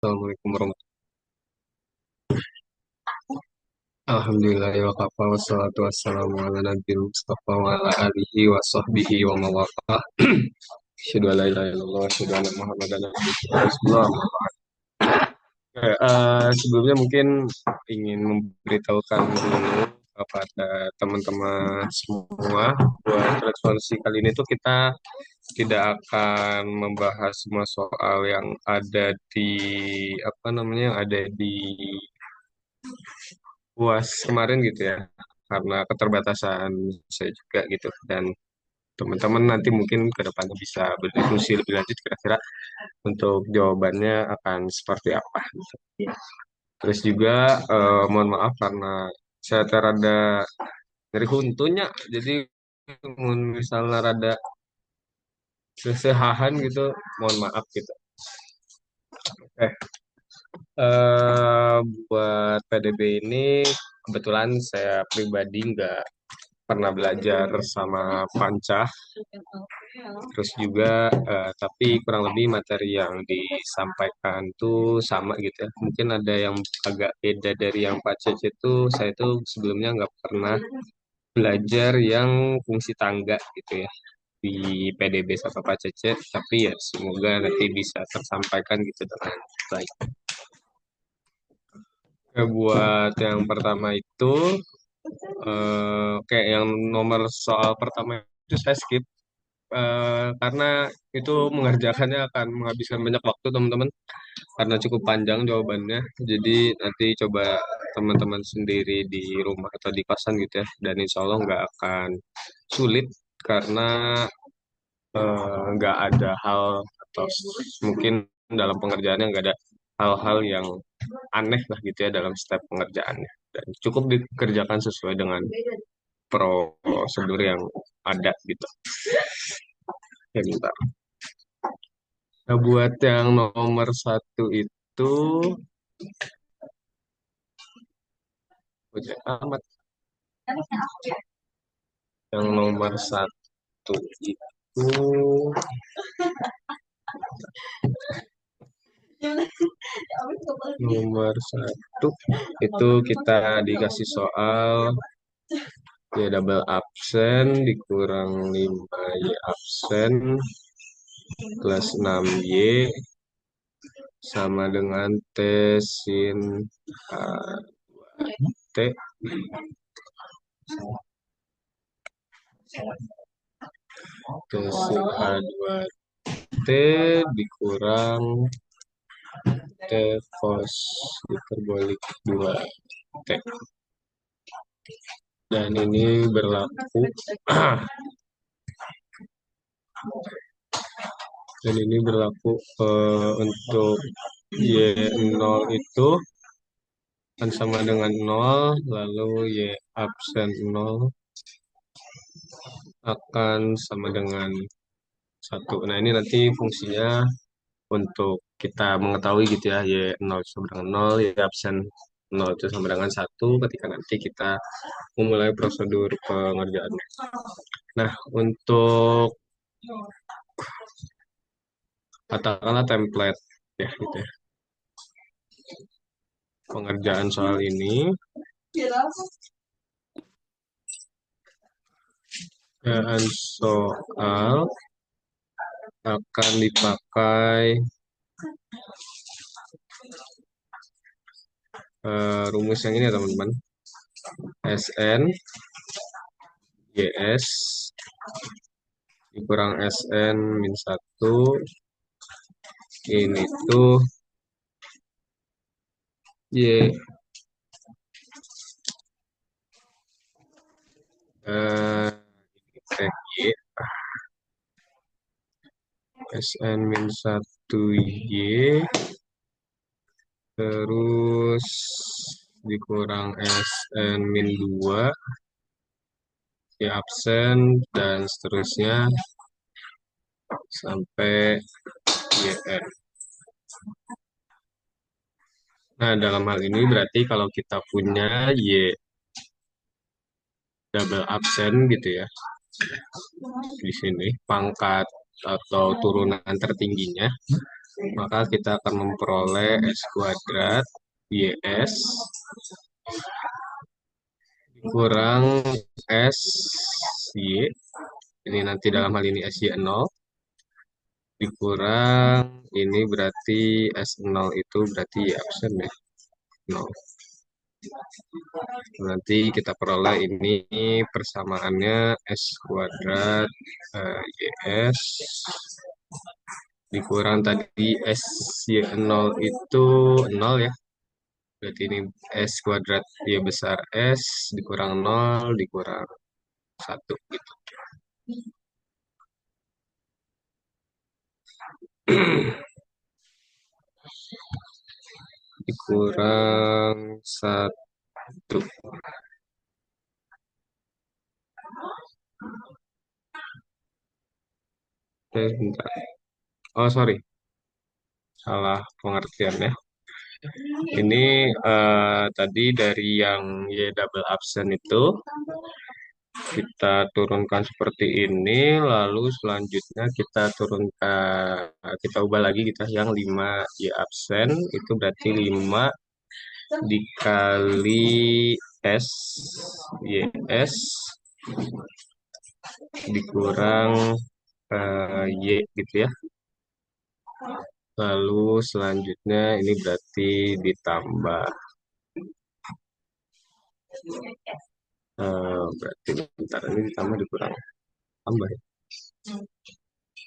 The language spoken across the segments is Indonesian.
Assalamualaikum warahmatullahi wabarakatuh. Alhamdulillah wa kafa wassalatu wassalamu ala nabiyil mustafa wa ala alihi wa sahbihi wa mawafaq. Asyhadu an la ilaha illallah wa asyhadu anna Muhammadan abduhu wa rasuluh. Sebelumnya mungkin ingin memberitahukan dulu kepada teman-teman semua buat resolusi kali ini tuh kita tidak akan membahas semua soal yang ada di apa namanya yang ada di UAS kemarin gitu ya, karena keterbatasan saya juga gitu, dan teman-teman nanti mungkin ke depannya bisa berdiskusi lebih lanjut kira-kira untuk jawabannya akan seperti apa gitu. Terus juga mohon maaf karena saya terada dari huntunya, jadi misalnya rada sesehahan gitu, mohon maaf gitu. Eh, eh, buat PDB ini kebetulan saya pribadi nggak pernah belajar sama Panca. Terus juga tapi kurang lebih materi yang disampaikan tuh sama gitu ya. Mungkin ada yang agak beda dari yang Pak Cece itu. Saya tuh sebelumnya nggak pernah belajar yang fungsi tangga gitu ya di PDB sama Pak Cece. Tapi ya semoga nanti bisa tersampaikan gitu dengan baik. Buat yang pertama itu kayak yang nomor soal pertama itu saya skip karena itu mengerjakannya akan menghabiskan banyak waktu teman-teman karena cukup panjang jawabannya. Jadi nanti coba teman-teman sendiri di rumah atau di kosan gitu ya, dan insya Allah nggak akan sulit karena nggak ada hal atau mungkin dalam pengerjaannya nggak ada hal-hal yang aneh lah gitu ya dalam step pengerjaannya, dan cukup dikerjakan sesuai dengan prosedur yang ada gitu ya. Bentar. Nah, buat yang nomor satu itu, udah amat. Yang nomor satu itu, nomor satu itu kita dikasih soal ya double absen dikurang 5 Y absen plus 6 Y sama dengan T sin T T sin A2 T dikurang T cos hiperbolik 2 T. Dan ini berlaku dan ini berlaku untuk Y0 itu kan sama dengan 0, lalu Y absen 0 akan sama dengan 1. Nah, ini nanti fungsinya untuk kita mengetahui gitu ya, Y0 sama dengan 0, Y absen 0 itu sama dengan 1 ketika nanti kita memulai prosedur pengerjaannya. Nah, untuk katakanlah template ya gitu ya. Pengerjaan soal ini, pengerjaan soal akan dipakai rumus yang ini ya teman-teman. Sn YS dikurang Sn min 1 ini tuh Y cek Y Sn min 1 Y terus dikurang Sn min 2 Y absen dan seterusnya sampai YN. Nah, dalam hal ini berarti kalau kita punya Y double absen gitu ya, di sini pangkat atau turunan tertingginya maka kita akan memperoleh S kuadrat YS kurang S Y. Ini nanti dalam hal ini SY 0 dikurang ini berarti S0 itu berarti Y absen ya. 0. Nanti kita peroleh ini persamaannya S kuadrat YS dikurang tadi SY0 itu 0 ya. Berarti ini S kuadrat Y besar S dikurang 0 dikurang 1 gitu. Dikurang 1. Bentar. Oh, sorry. Salah pengertian ya. Ini tadi dari yang Y double absen itu kita turunkan seperti ini, lalu selanjutnya kita turunkan, kita ubah lagi kita yang 5 Y absen, itu berarti 5 dikali S, YS, dikurang Y gitu ya. Lalu selanjutnya ini berarti ditambah, berarti bentar ini ditambah dikurang, tambah ya.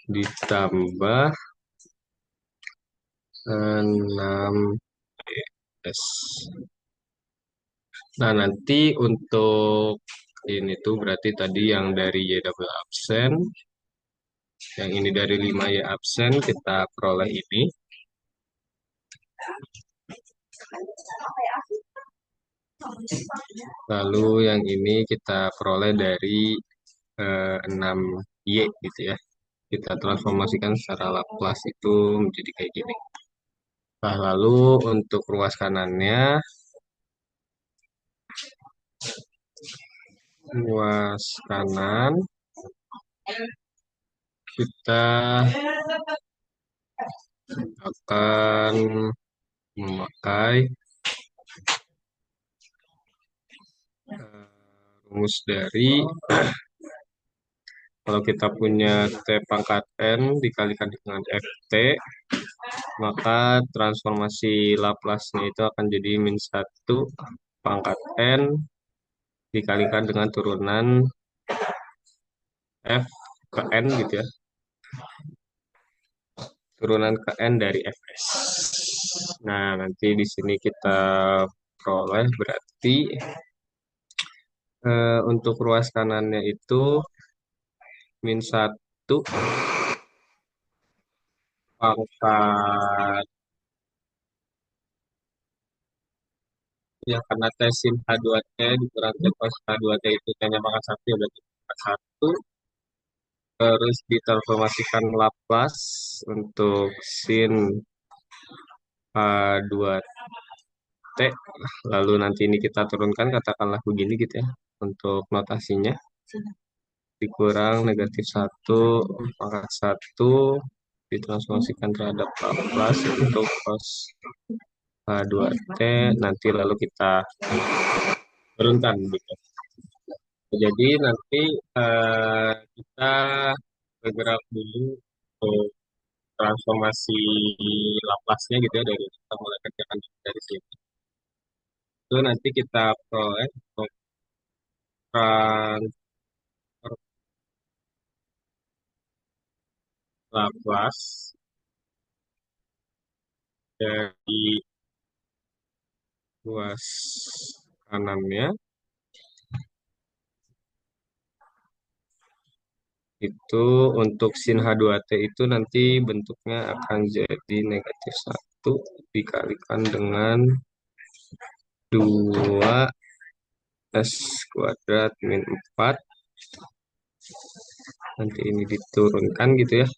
Ditambah 6 S. Nah, nanti untuk ini tuh berarti tadi yang dari Y double absen, yang ini dari 5 Y absen, kita peroleh ini. Lalu yang ini kita peroleh dari 6 Y gitu ya. Kita transformasikan secara Laplace itu menjadi kayak gini. Nah, lalu untuk ruas kanannya, ruas kanan kita akan memakai rumus dari kalau kita punya T pangkat N dikalikan dengan FT, maka transformasi Laplace-nya itu akan jadi min 1 pangkat N dikalikan dengan turunan F ke N gitu ya. Turunan ke N dari Fs. Nah, nanti di sini kita peroleh berarti untuk ruas kanannya itu min 1 pangkat ya karena T sin H2T dikurang T cos H2T itu T-nya pangkat 1 ya berarti pangkat 1 terus ditransformasikan Laplace untuk sin H2T lalu nanti ini kita turunkan katakanlah begini gitu ya untuk notasinya dikurang negatif 1 pangkat 1 ditransformasikan terhadap Laplace untuk cos H2T nanti lalu kita turunkan gitu. Jadi nanti kita bergerak dulu untuk transformasi Laplace-nya gitu ya dari kita mulai kerjakan dari sini. Itu nanti kita peroleh untuk transfer Laplace dari ruas kanannya itu untuk sin H2T itu nanti bentuknya akan jadi negatif 1 dikalikan dengan 2 S kuadrat min 4 nanti ini diturunkan gitu ya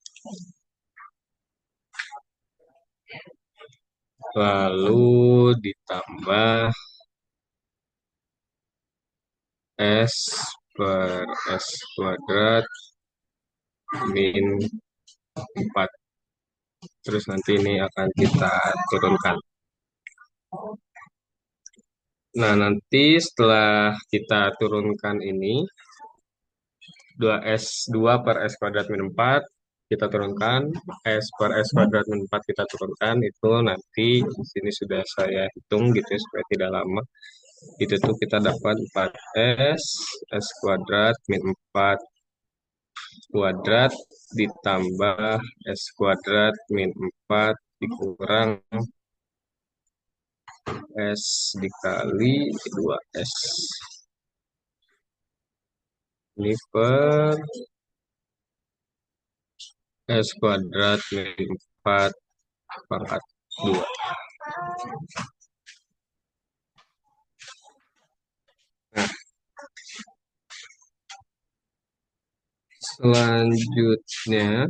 lalu ditambah S per S kuadrat min 4 Terus nanti ini akan kita turunkan. Nah, nanti setelah kita turunkan ini, 2 per S kuadrat min 4 kita turunkan, S per S kuadrat min 4 kita turunkan, itu nanti di sini sudah saya hitung gitu ya, supaya tidak lama. Itu tuh kita dapat 4S, S kuadrat min 4 kuadrat ditambah S kuadrat min 4 dikurang S dikali 2S. Ini per S kuadrat min 4 pangkat 2. Nah, selanjutnya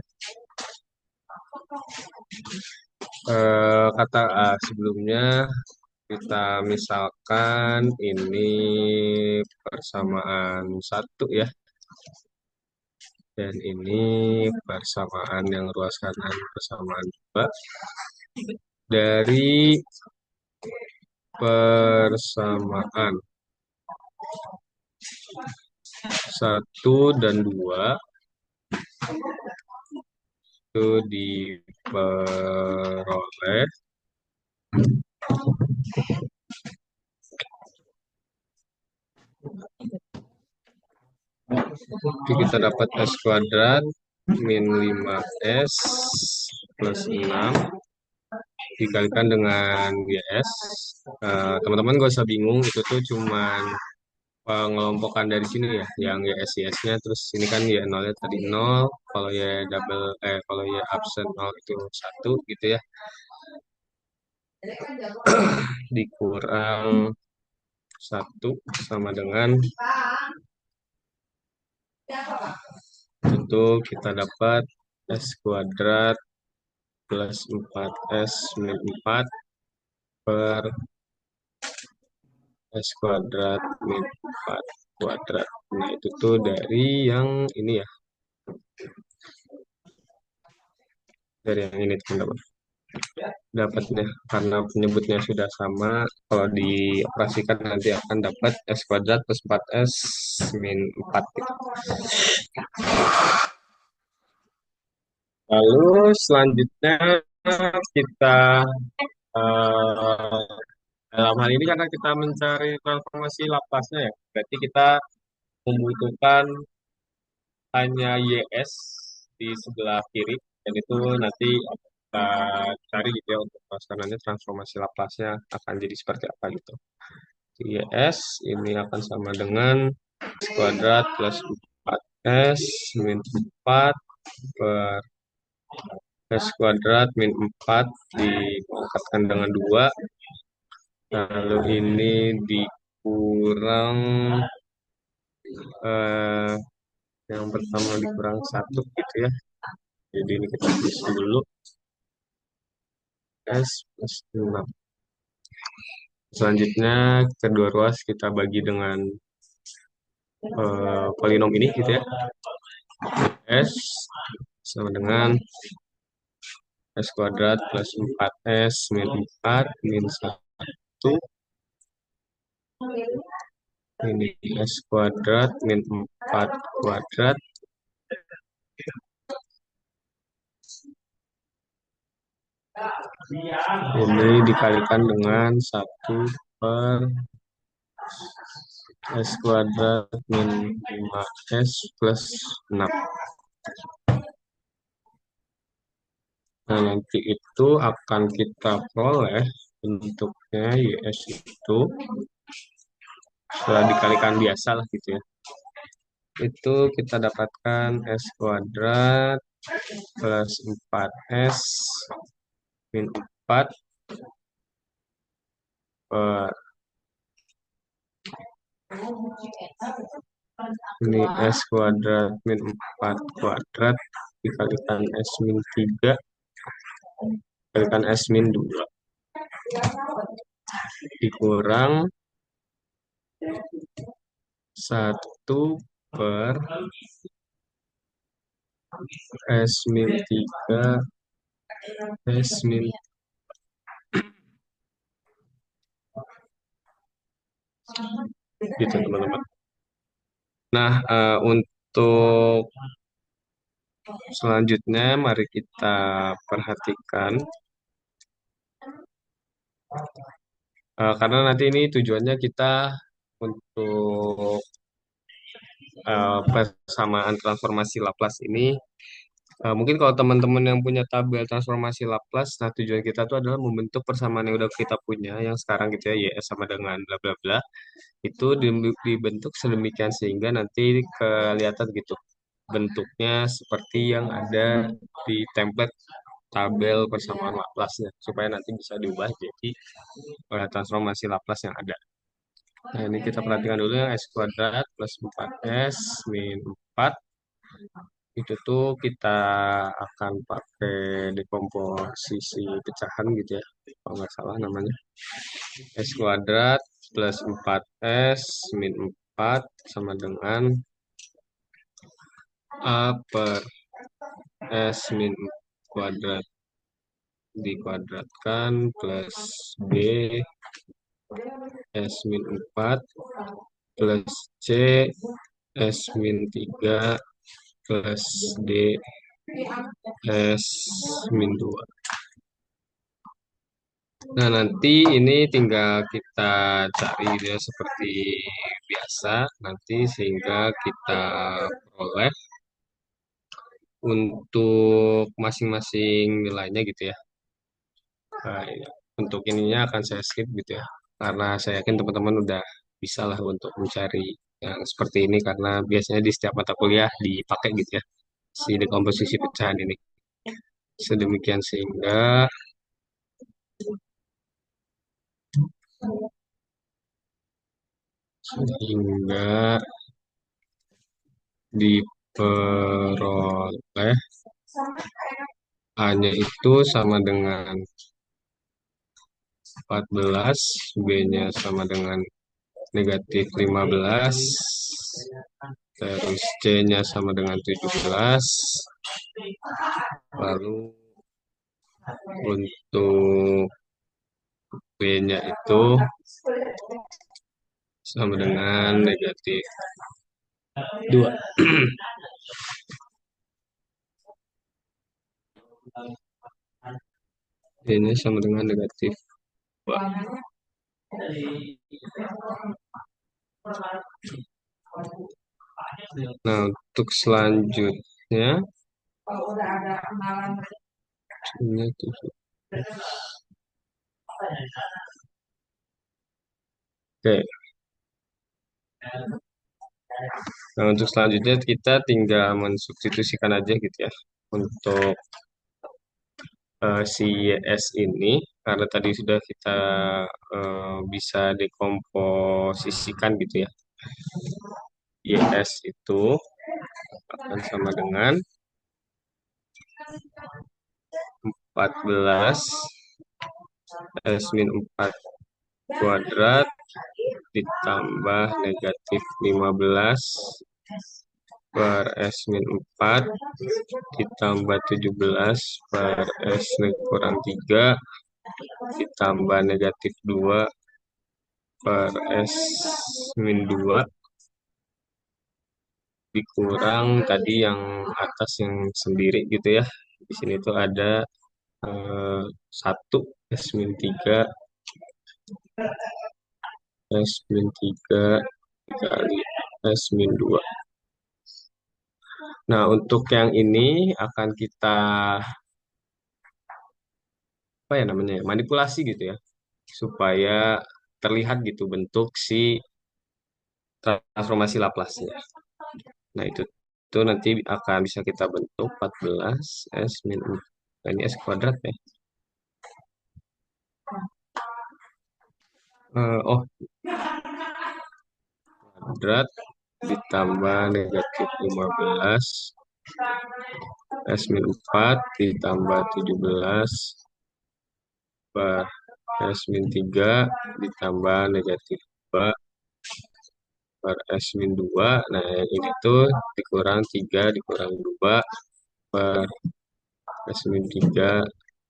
kata A sebelumnya kita misalkan ini persamaan 1 ya. Dan ini persamaan yang ruas kanan persamaan 2. Dari persamaan 1 dan 2 itu diperoleh kita dapat S kuadrat min 5S plus 6 dikalikan dengan YS. Teman-teman gak usah bingung, itu tuh cuman pengelompokan dari sini ya, yang YS-nya, terus ini kan Y 0-nya tadi 0, kalau kalau Y absen 0 itu 1 gitu ya, dikurang 1 sama dengan itu kita dapat S kuadrat plus 4S min 4 per S kuadrat min 4 kuadrat. Nah, itu tuh dari yang ini ya, dari yang ini teman-teman. Dapatnya karena penyebutnya sudah sama, kalau dioperasikan nanti akan dapat S kuadrat plus 4S min 4 gitu. Lalu selanjutnya kita eh, dalam hal ini karena kita mencari transformasi Laplace-nya ya, berarti kita membutuhkan hanya YS di sebelah kiri, dan itu nanti kita cari gitu ya untuk pelaksananya transformasi Laplace-nya akan jadi seperti apa gitu. YS ini akan sama dengan S kuadrat plus 4S min 4 per S kuadrat min 4 dipangkatkan dengan 2. Lalu ini dikurang eh, yang pertama dikurang 1 gitu ya. Jadi ini kita tulis dulu S plus 6. Selanjutnya kedua ruas kita bagi dengan polinom ini gitu ya. S sama dengan S kuadrat plus 4S min 4 min 1. Ini S kuadrat min 4 kuadrat. Ini dikalikan dengan 1 per S kuadrat min 5S plus 6. Nah, nanti itu akan kita peroleh bentuknya YS itu setelah dikalikan biasa lah gitu ya. Itu kita dapatkan S kuadrat plus 4S min 4 per ini S kuadrat min 4 kuadrat dikalikan S min 3 dikalikan S min 2 dikurang 1 per S min 3 S min gitu teman-teman. Nah, untuk selanjutnya mari kita perhatikan karena nanti ini tujuannya kita untuk persamaan transformasi Laplace ini. Mungkin kalau teman-teman yang punya tabel transformasi Laplace, nah tujuan kita tuh adalah membentuk persamaan yang udah kita punya, yang sekarang gitu ya, YS sama dengan bla bla bla, itu dibentuk sedemikian sehingga nanti kelihatan gitu bentuknya seperti yang ada di template tabel persamaan Laplace-nya, supaya nanti bisa diubah jadi transformasi Laplace yang ada. Nah, ini kita perhatikan dulu yang S kuadrat plus 4S min 4 itu tuh kita akan pakai dekomposisi pecahan gitu ya, kalau nggak salah namanya. S kuadrat plus 4S min 4 sama dengan A per S min kuadrat dikuadratkan plus B S min 4 plus C S min 3 plus D S min 2. Nah, nanti ini tinggal kita cari dia seperti biasa nanti sehingga kita peroleh untuk masing-masing nilainya gitu ya. Nah, untuk ininya akan saya skip gitu ya. Karena saya yakin teman-teman udah bisa lah untuk mencari yang seperti ini karena biasanya di setiap mata kuliah dipakai gitu ya si dekomposisi pecahan ini. Sedemikian sehingga diperoleh A-nya itu sama dengan 14, B-nya sama dengan negatif 15, terus C-nya sama dengan 17, lalu untuk B-nya itu sama dengan negatif 2. B-nya sama dengan negatif 2. Nah, untuk selanjutnya, ini 7. Oke, nah untuk selanjutnya kita tinggal mensubstitusikan aja gitu ya untuk si YS ini karena tadi sudah kita bisa dekomposisikan gitu ya. YS itu akan sama dengan 14 S min 4 kuadrat ditambah negatif 15 per S min 4 ditambah 17 per S kurang 3 ditambah negatif 2 per S min 2 dikurang tadi yang atas yang sendiri gitu ya. Di sini tuh ada 1 S min 3 S min 3 kali S min 2. Nah, untuk yang ini akan kita apa ya namanya ya, manipulasi gitu ya supaya terlihat gitu bentuk si transformasi Laplace-nya. Nah, itu nanti akan bisa kita bentuk 14 S min 4. Nah, ini S kuadrat ya. Oh, kuadrat ditambah negatif 15 S min 4 ditambah 17 per S min 3 ditambah negatif 2 per S min 2. Nah, yang ini tuh dikurang 3 dikurang 2 per S min 3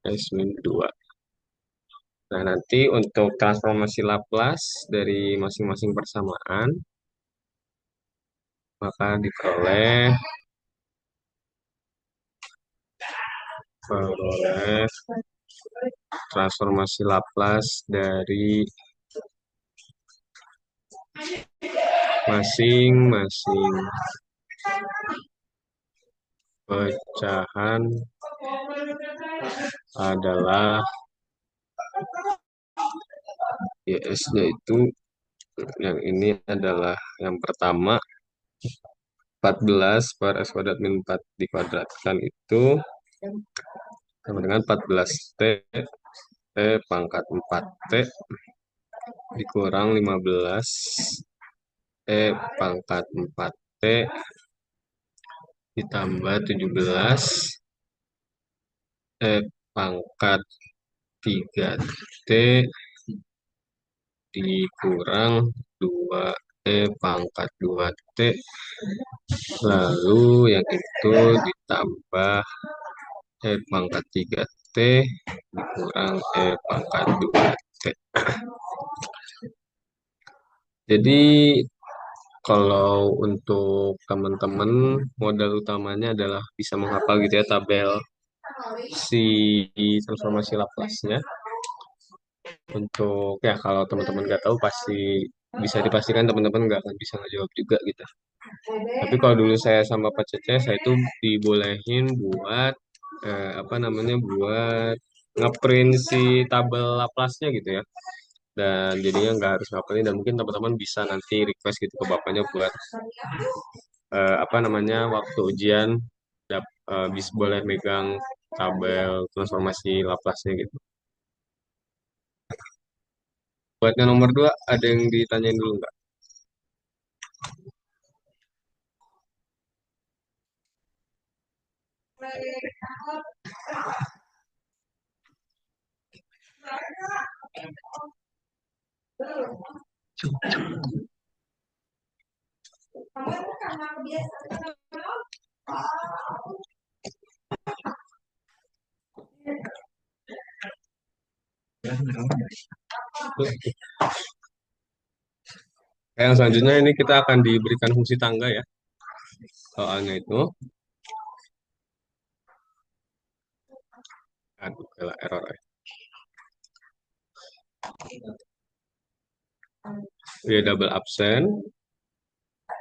S min 2. Nah, nanti untuk transformasi Laplace dari masing-masing persamaan, maka diperoleh peroleh transformasi Laplace dari masing-masing pecahan adalah YS-nya itu, yang ini adalah yang pertama 14 per S kuadrat min 4 dikuadratkan itu sama dengan 14T T pangkat 4T dikurang 15 pangkat 4T ditambah 17 pangkat 3T dikurang 2 pangkat 2T, lalu yang itu ditambah pangkat 3T dikurang pangkat 2T. Jadi kalau untuk teman-teman modal utamanya adalah bisa menghafal gitu ya tabel si transformasi Laplace-nya. Untuk ya kalau teman-teman nggak tahu pasti bisa dipastikan teman-teman nggak akan bisa ngejawab juga gitu. Tapi kalau dulu saya sama Pak Cece, saya itu dibolehin buat apa namanya buat ngeprint si tabel Laplace-nya gitu ya. Dan jadinya nggak harus ngapalin dan mungkin teman-teman bisa nanti request gitu ke bapaknya buat apa namanya waktu ujian bisa boleh megang tabel transformasi Laplace-nya gitu. Buat yang nomor 2 ada yang ditanyain dulu nggak? Yang selanjutnya ini kita akan diberikan fungsi tangga ya. Soalnya itu, aduh, error ya. Y double absen,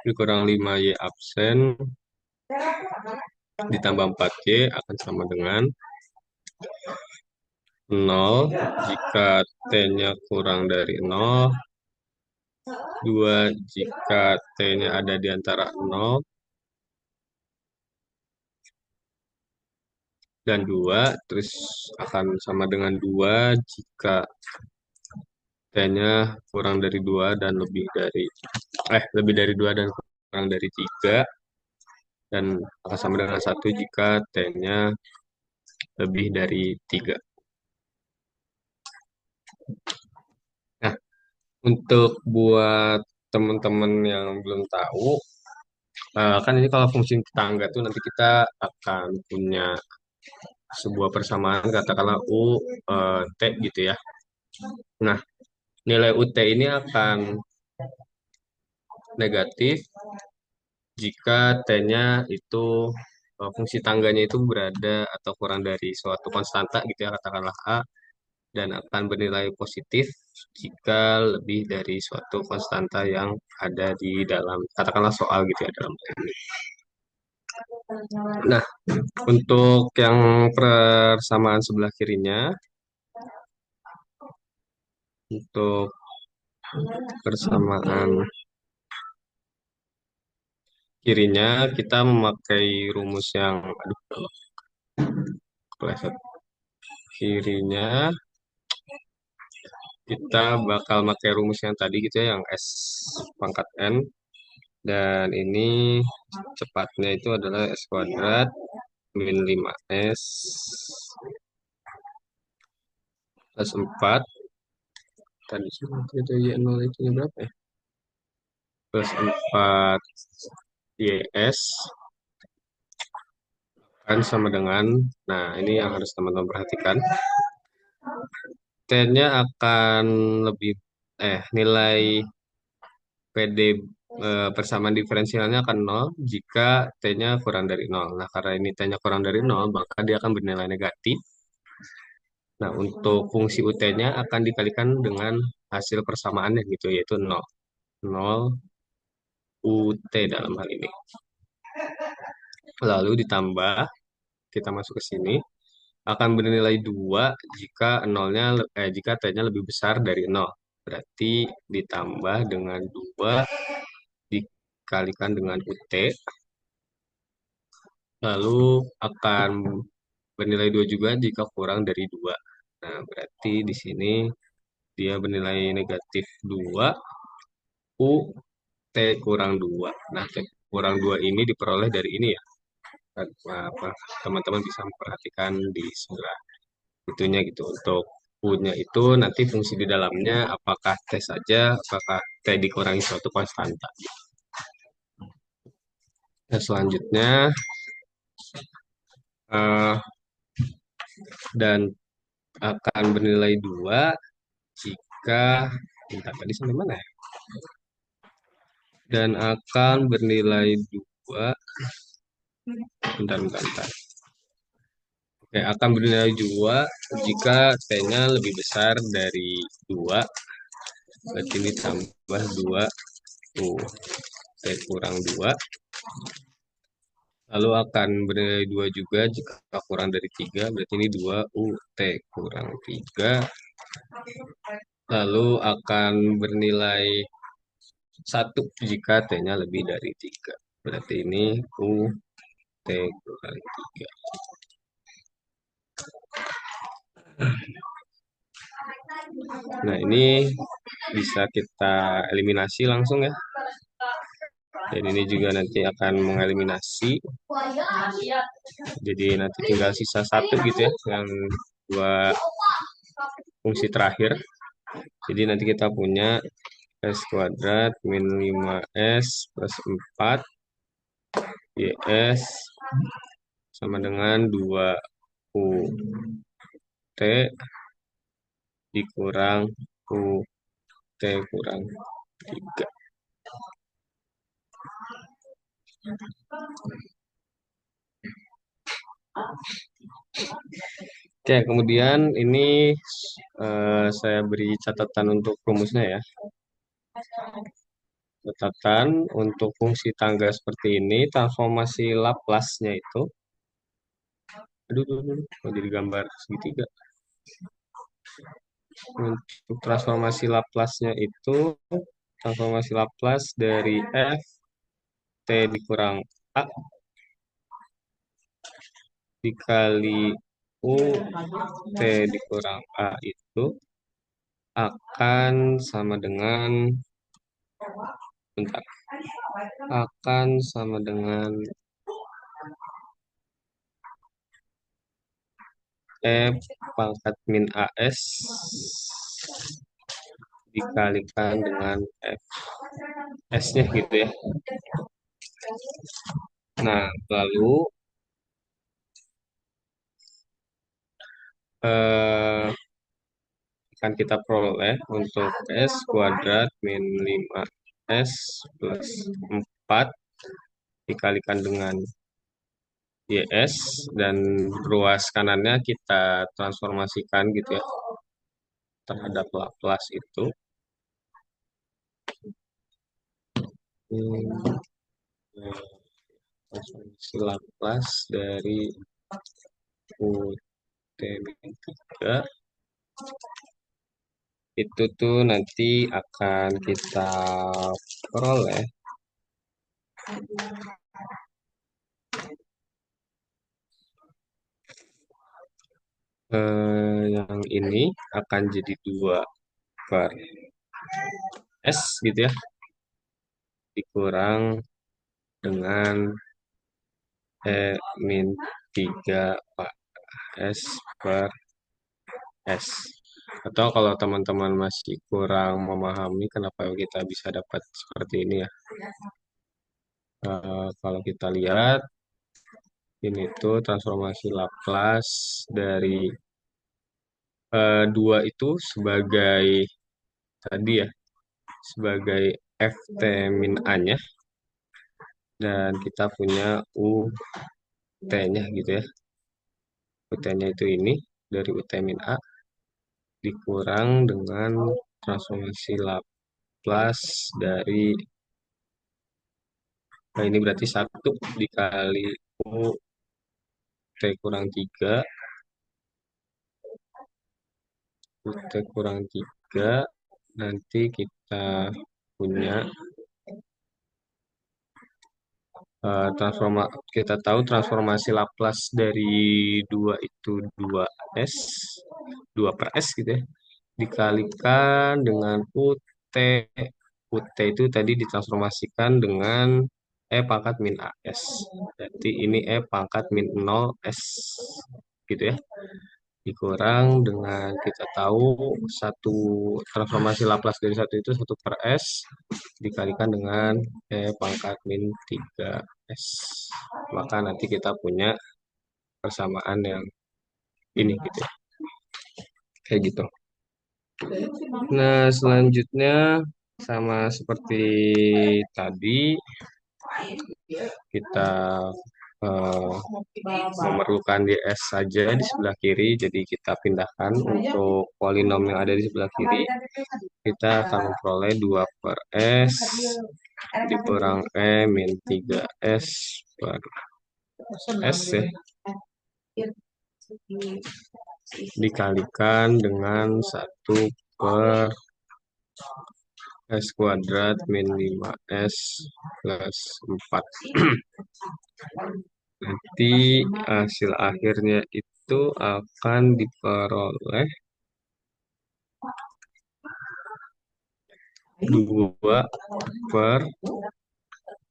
dikurang 5Y absen, ditambah 4Y akan sama dengan 0 jika T-nya kurang dari 0, 2 jika T-nya ada di antara 0, dan 2, terus akan sama dengan 2 jika T-nya kurang dari 2 dan lebih dari 2 dan kurang dari 3, dan akan sama dengan 1 jika T-nya lebih dari 3. Nah, untuk buat teman-teman yang belum tahu, kan ini kalau fungsi tangga tuh nanti kita akan punya sebuah persamaan, katakanlah U T gitu ya. Nah, nilai UT ini akan negatif jika T-nya itu fungsi tangganya itu berada atau kurang dari suatu konstanta gitu ya, katakanlah A, dan akan bernilai positif jika lebih dari suatu konstanta yang ada di dalam, katakanlah soal gitu ya dalam ini. Nah, untuk yang persamaan sebelah kirinya, untuk persamaan kirinya kita memakai rumus yang, aduh, kepleset. Kirinya kita bakal pakai rumus yang tadi gitu ya, yang S pangkat N. Dan ini cepatnya itu adalah S kuadrat min 5S plus 4. Tadi itu Y0 itu berapa ya? Plus 4 YS kan sama dengan, nah ini yang harus teman-teman perhatikan, T-nya akan lebih, nilai PD persamaan diferensialnya akan nol jika T-nya kurang dari nol. Nah, karena ini T-nya kurang dari nol, maka dia akan bernilai negatif. Nah, untuk fungsi UT-nya akan dikalikan dengan hasil persamaannya gitu, yaitu nol. Nol UT dalam hal ini. Lalu ditambah, kita masuk ke sini, akan bernilai 2 jika jika T-nya lebih besar dari nol. Berarti ditambah dengan 2 dikalikan dengan UT, lalu akan bernilai 2 juga jika kurang dari 2. Nah, berarti di sini dia bernilai negatif 2 U T kurang 2. Nah, T kurang 2 ini diperoleh dari ini ya. Apa, teman-teman bisa memperhatikan di sebelah itunya gitu. Untuk U-nya itu nanti fungsi di dalamnya apakah T saja, apakah T dikurangi suatu konstanta. Nah, selanjutnya eh, dan akan bernilai 2 jika, bentar, tadi sampai mana ya? Dan akan bernilai 2, bentar, bentar, bentar. Oke, akan bernilai 2 jika T-nya lebih besar dari 2. Berarti ini tambah 2 U. T kurang 2. Lalu akan bernilai 2 juga jika kurang dari 3. Berarti ini 2 U. T kurang 3. Lalu akan bernilai 1 jika T-nya lebih dari 3. Berarti ini U. T kurang 3. Nah, ini bisa kita eliminasi langsung ya. Dan ini juga nanti akan mengeliminasi. Jadi nanti tinggal sisa 1 gitu ya, yang 2 fungsi terakhir. Jadi nanti kita punya S kuadrat min 5S plus 4 YS sama dengan 2 U T dikurang U T kurang 3. Oke, kemudian ini saya beri catatan untuk rumusnya ya. Catatan untuk fungsi tangga seperti ini, transformasi Laplace-nya itu, aduh, mau jadi gambar segitiga. Untuk transformasi Laplace-nya itu, transformasi Laplace dari F T dikurang A dikali U T dikurang A itu akan sama dengan, bentar, akan sama dengan F pangkat min AS dikalikan dengan F S-nya gitu ya. Nah, lalu eh, akan kita peroleh untuk S kuadrat min 5S plus 4 dikalikan dengan YS, dan ruas kanannya kita transformasikan gitu ya terhadap Laplace itu. Hmm, transformasi Laplace dari UT min 3 itu tuh nanti akan kita peroleh yang ini akan jadi 2 per S gitu ya, dikurang dengan min 3 Pak S per S. Atau kalau teman-teman masih kurang memahami kenapa kita bisa dapat seperti ini ya. Kalau kita lihat Ini tuh transformasi Laplace dari dua itu sebagai tadi ya, sebagai ft min a-nya, dan kita punya ut-nya gitu ya. Ut-nya itu ini dari ut min a dikurang dengan transformasi Laplace dari ini berarti satu dikali ut kurang 3, ut kurang 3, nanti kita punya kita tahu transformasi Laplace dari dua itu 2S, 2 per S gitu ya, dikalikan dengan UT. UT itu tadi ditransformasikan dengan E pangkat min AS. Jadi ini E pangkat min 0S gitu ya. Dikurang dengan kita tahu satu transformasi Laplace dari satu itu satu per S dikalikan dengan E pangkat min 3S. Maka nanti kita punya persamaan yang ini gitu ya. Kayak gitu. Nah, selanjutnya sama seperti tadi, kita eh, memerlukan ds saja di sebelah kiri, jadi kita pindahkan untuk polinom yang ada di sebelah kiri. Kita akan memperoleh 2 per S dikurang E min 3S per S ya, dikalikan dengan satu per S kuadrat min 5S plus 4. Nanti hasil akhirnya itu akan diperoleh 2 per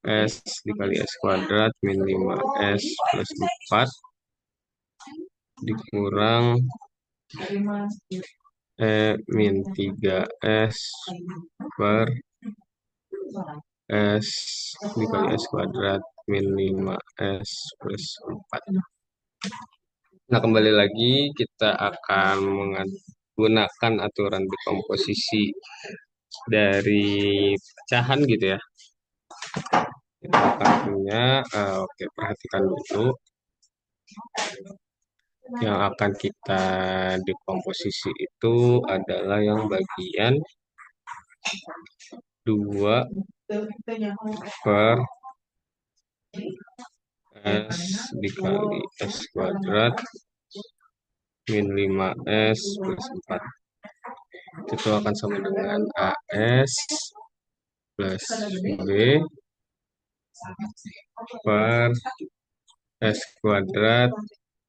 S dikali S kuadrat min 5S plus 4 dikurang E min 3S per S dikali S kuadrat min 5S plus 4. Nah, kembali lagi kita akan menggunakan aturan dekomposisi dari pecahan gitu ya. Kita akan punya, oke, perhatikan dulu. Yang akan kita dekomposisi itu adalah yang bagian 2 per S dikali S kuadrat min 5S plus 4. Itu akan sama dengan AS plus B per S kuadrat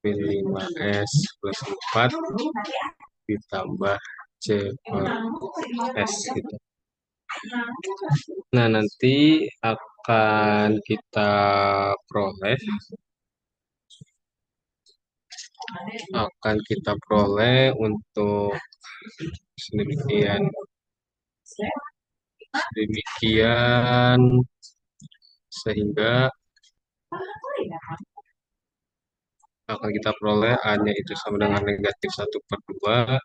min 5S plus 4 ditambah C per S gitu. Nah, nanti peroleh akan kita peroleh untuk sedemikian demikian sehingga akan kita peroleh A-nya itu sama dengan negatif 1/2,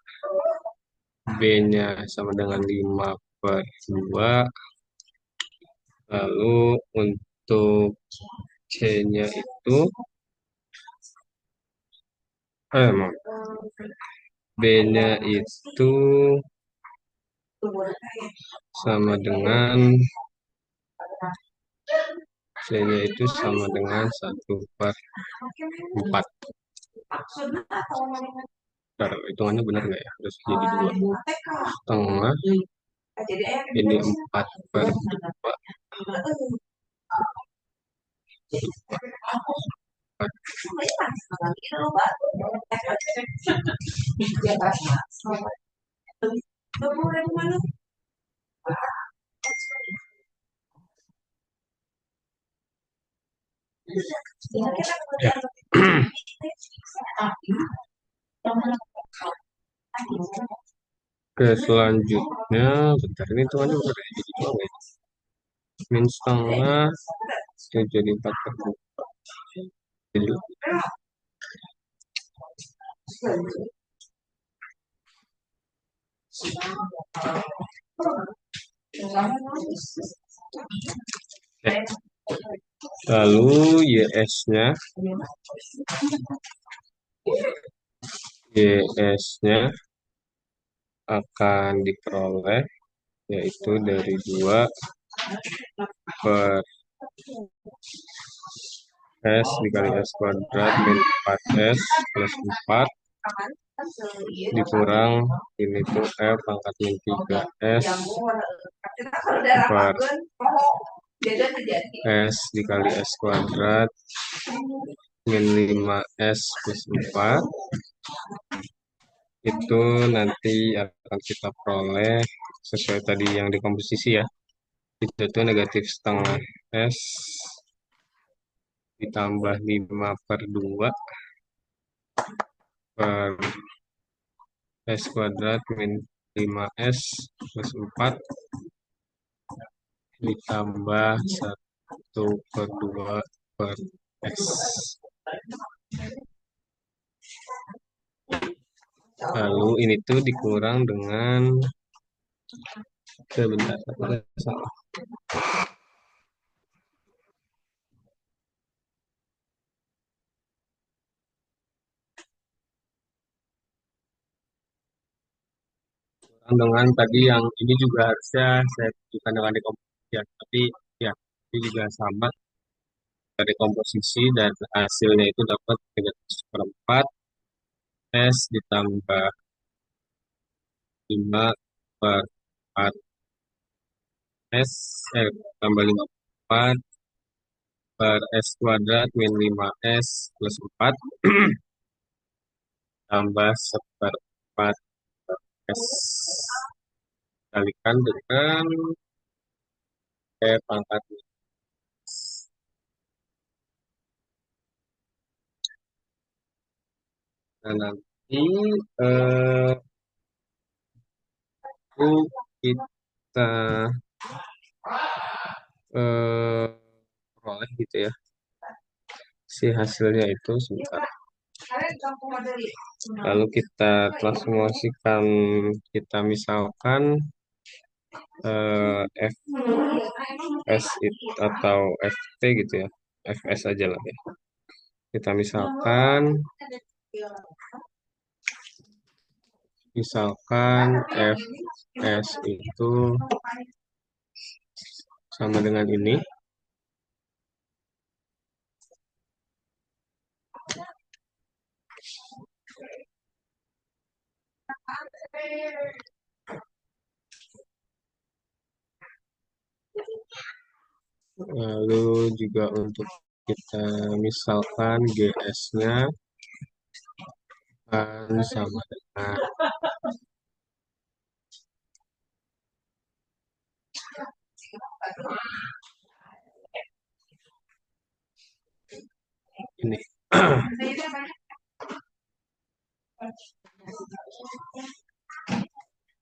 B-nya sama dengan 5/2, lalu untuk C-nya itu B-nya itu sama dengan C-nya itu sama dengan 1/4. Bentar, hitungannya benar nggak ya? Harus jadi 2,5. Ini 4/2. Ya. Oke, selanjutnya, bentar, ini hitungannya udah jadi 2 ya? Min setengah, itu jadi 4/2. Jadi, lalu YS-nya, YS-nya akan diperoleh yaitu dari 2 per S dikali S kuadrat min 4S plus 4 dikurang ini tuh F pangkat min 3S per S dikali S kuadrat min 5S plus 4 itu nanti akan kita peroleh sesuai tadi yang dikomposisi ya, itu tuh negatif setengah S ditambah 5 per 2 per S kuadrat min 5S plus 4 ditambah 1/2 per S. Lalu ini tuh dikurang dengan sebentar, salah. Dengan tadi yang ini juga harusnya saya tunjukkan dengan dekomposisi ya, tapi ya ini juga sama dari komposisi dan hasilnya itu dapat 3/4 S ditambah 5 per 4 S tambah 54 per S kuadrat min 5S plus 4 tambah 1/4 S kalikan dengan pangkat. Nah, nanti eh, kita eh, peroleh gitu ya si hasilnya itu sebentar. Lalu kita transformasikan, kita misalkan FS atau FT gitu ya, FS aja lah ya. Kita misalkan FS itu sama dengan ini. Lalu juga untuk kita misalkan GS-nya sama dengan ini.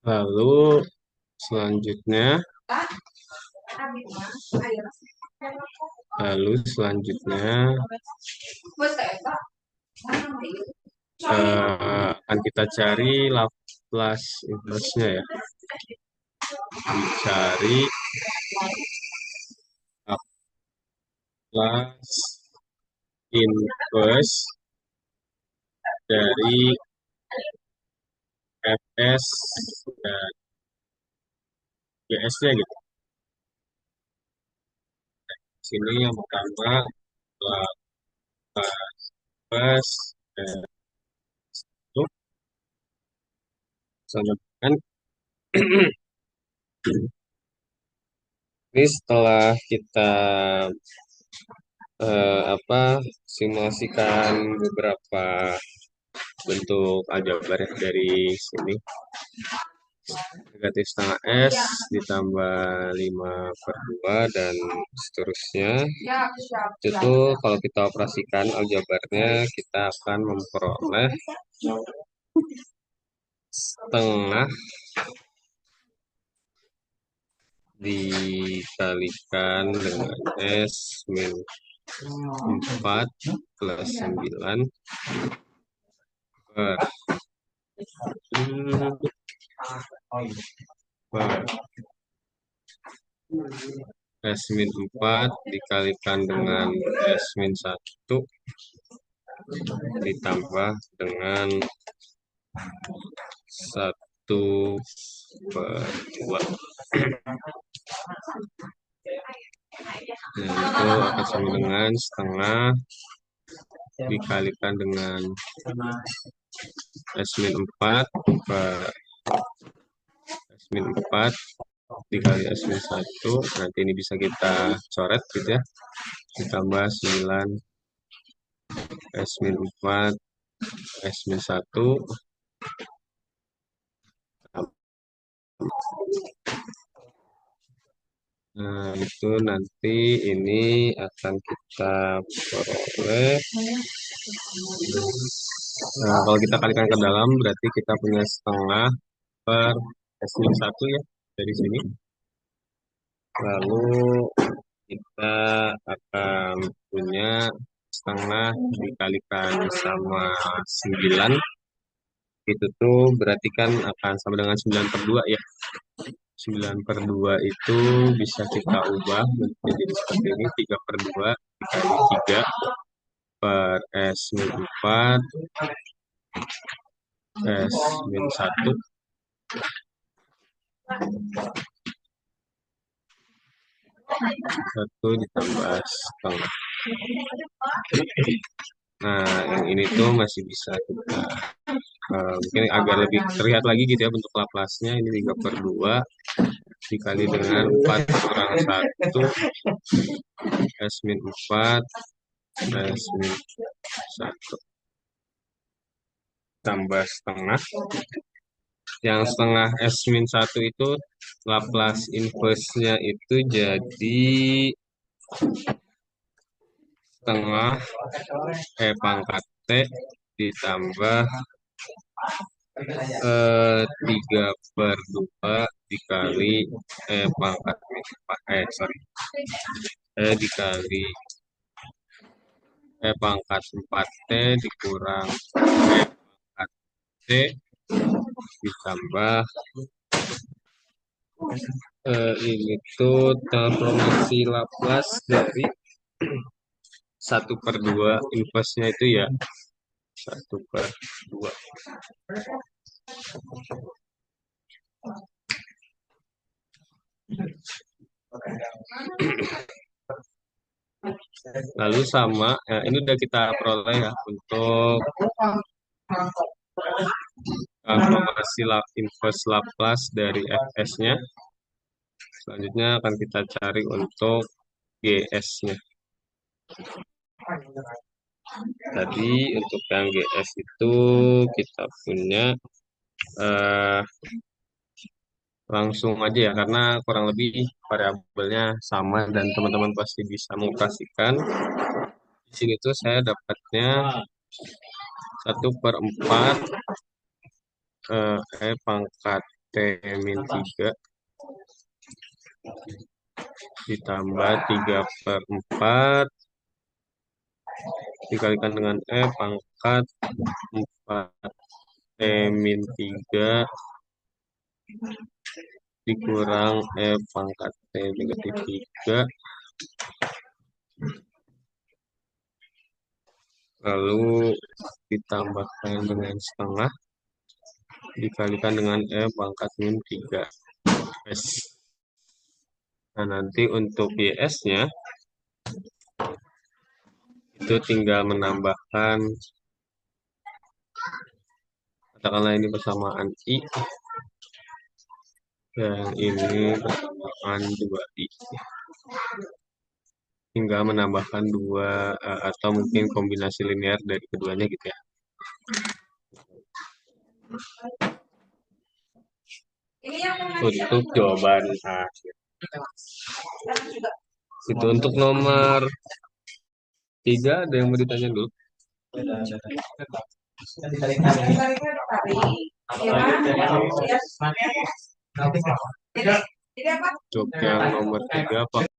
Lalu selanjutnya akan kita cari Laplace inverse-nya ya. Dicari Laplace inverse dari Fs dan Gs-nya gitu. Sini yang pertama Laplace itu sama dengan ini setelah kita simulasikan beberapa bentuk aljabar dari sini, negatif setengah S ditambah 5 per 2 dan seterusnya, itu kalau kita operasikan aljabarnya kita akan memperoleh setengah dikalikan dengan S min 4 plus 9 per, per S min 4 dikalikan dengan S min 1 ditambah dengan 1/2. Nah, itu akan sama dengan setengah dikalikan dengan S min 4 per S min 4 dikali S min 1. Nanti ini bisa kita coret gitu ya. Ditambah 9 S min 4 S min 1. Nah, itu nanti ini akan kita peroleh. Nah, kalau kita kalikan ke dalam berarti kita punya setengah per S min 1 ya dari sini. Lalu kita akan punya setengah dikalikan sama 9. Itu tuh berarti kan akan sama dengan 9/2 ya. 9/2 itu bisa kita ubah menjadi seperti ini. 3/2 dikali 3 per S min 4 S min 1 ditambah setengah. Nah, yang ini tuh masih bisa kita mungkin agak lebih terlihat lagi gitu ya bentuk Laplace-nya. Ini 3/2 dikali dengan 4 kurang 1 S min 4 S min 1 tambah setengah. Yang setengah S min 1 itu Laplace inverse-nya itu jadi setengah pangkat T ditambah 3/2 dikali pangkat dikali pangkat 4T dikurang pangkat T ditambah ini tuh transformasi Laplace dari 1/2 inverse-nya itu ya 1/2. Lalu sama, ini udah kita peroleh ya untuk transformasi inverse Laplace dari Fs-nya. Selanjutnya akan kita cari untuk Gs-nya. Tadi untuk yang GS itu kita punya langsung aja ya, karena kurang lebih variabelnya sama dan teman-teman pasti bisa mengoperasikan. Di sini tuh saya dapatnya 1/4 pangkat T min 3 ditambah 3/4 dikalikan dengan pangkat 4 T min 3 dikurang pangkat T negatif 3 lalu ditambahkan dengan setengah dikalikan dengan pangkat min 3 S. Nah, nanti untuk YS-nya itu tinggal menambahkan, katakanlah ini bersamaan I dan ini bersamaan 2I. Tinggal menambahkan 2 atau mungkin kombinasi linear dari keduanya gitu ya. Untuk jawaban akhir. Itu untuk nomor 3 ada yang mau ditanya dulu? Untuk yang nomor 3 Pak.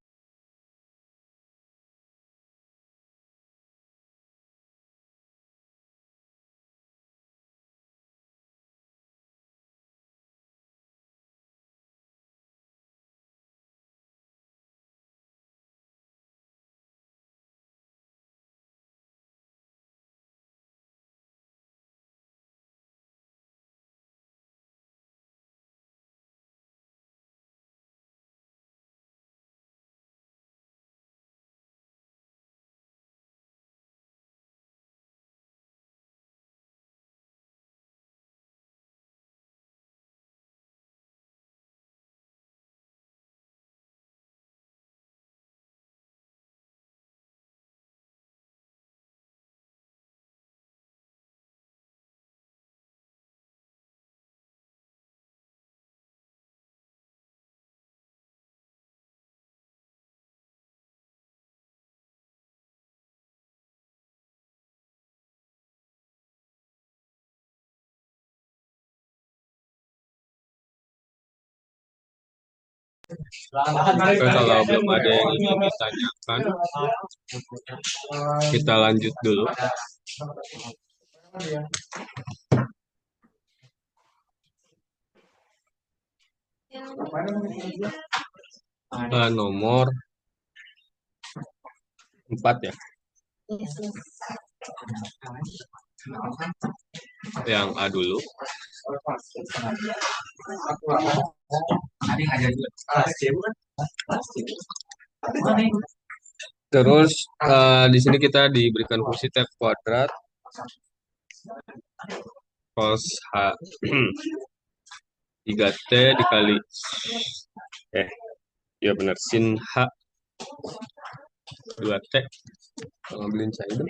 Oke, kalau belum ada yang ingin ditanyakan, kita lanjut dulu. Nomor 4 ya, yang A dulu. Terus di sini kita diberikan fungsi T kuadrat cos H 3T dikali ya benar sin H 2T. Ngambilin saya itu.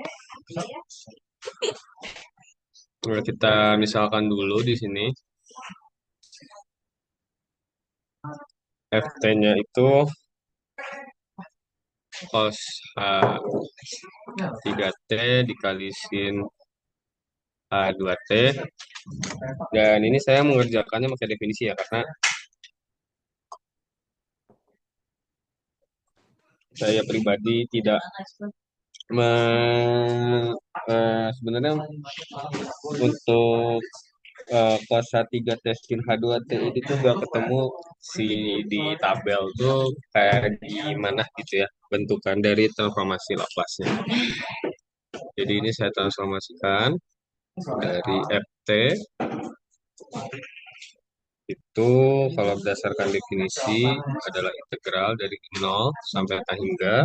Nah, kita misalkan dulu di sini FT-nya itu cos H 3T dikali sin H 2T. Dan ini saya mengerjakannya pakai definisi ya, karena saya pribadi tidak sebenarnya untuk cos H3T sin H2T ini tuh nggak ketemu si di tabel tuh kayak gimana gitu ya bentukan dari transformasi Laplace-nya. Jadi ini saya transformasikan dari FT itu kalau berdasarkan definisi adalah integral dari 0 sampai K hingga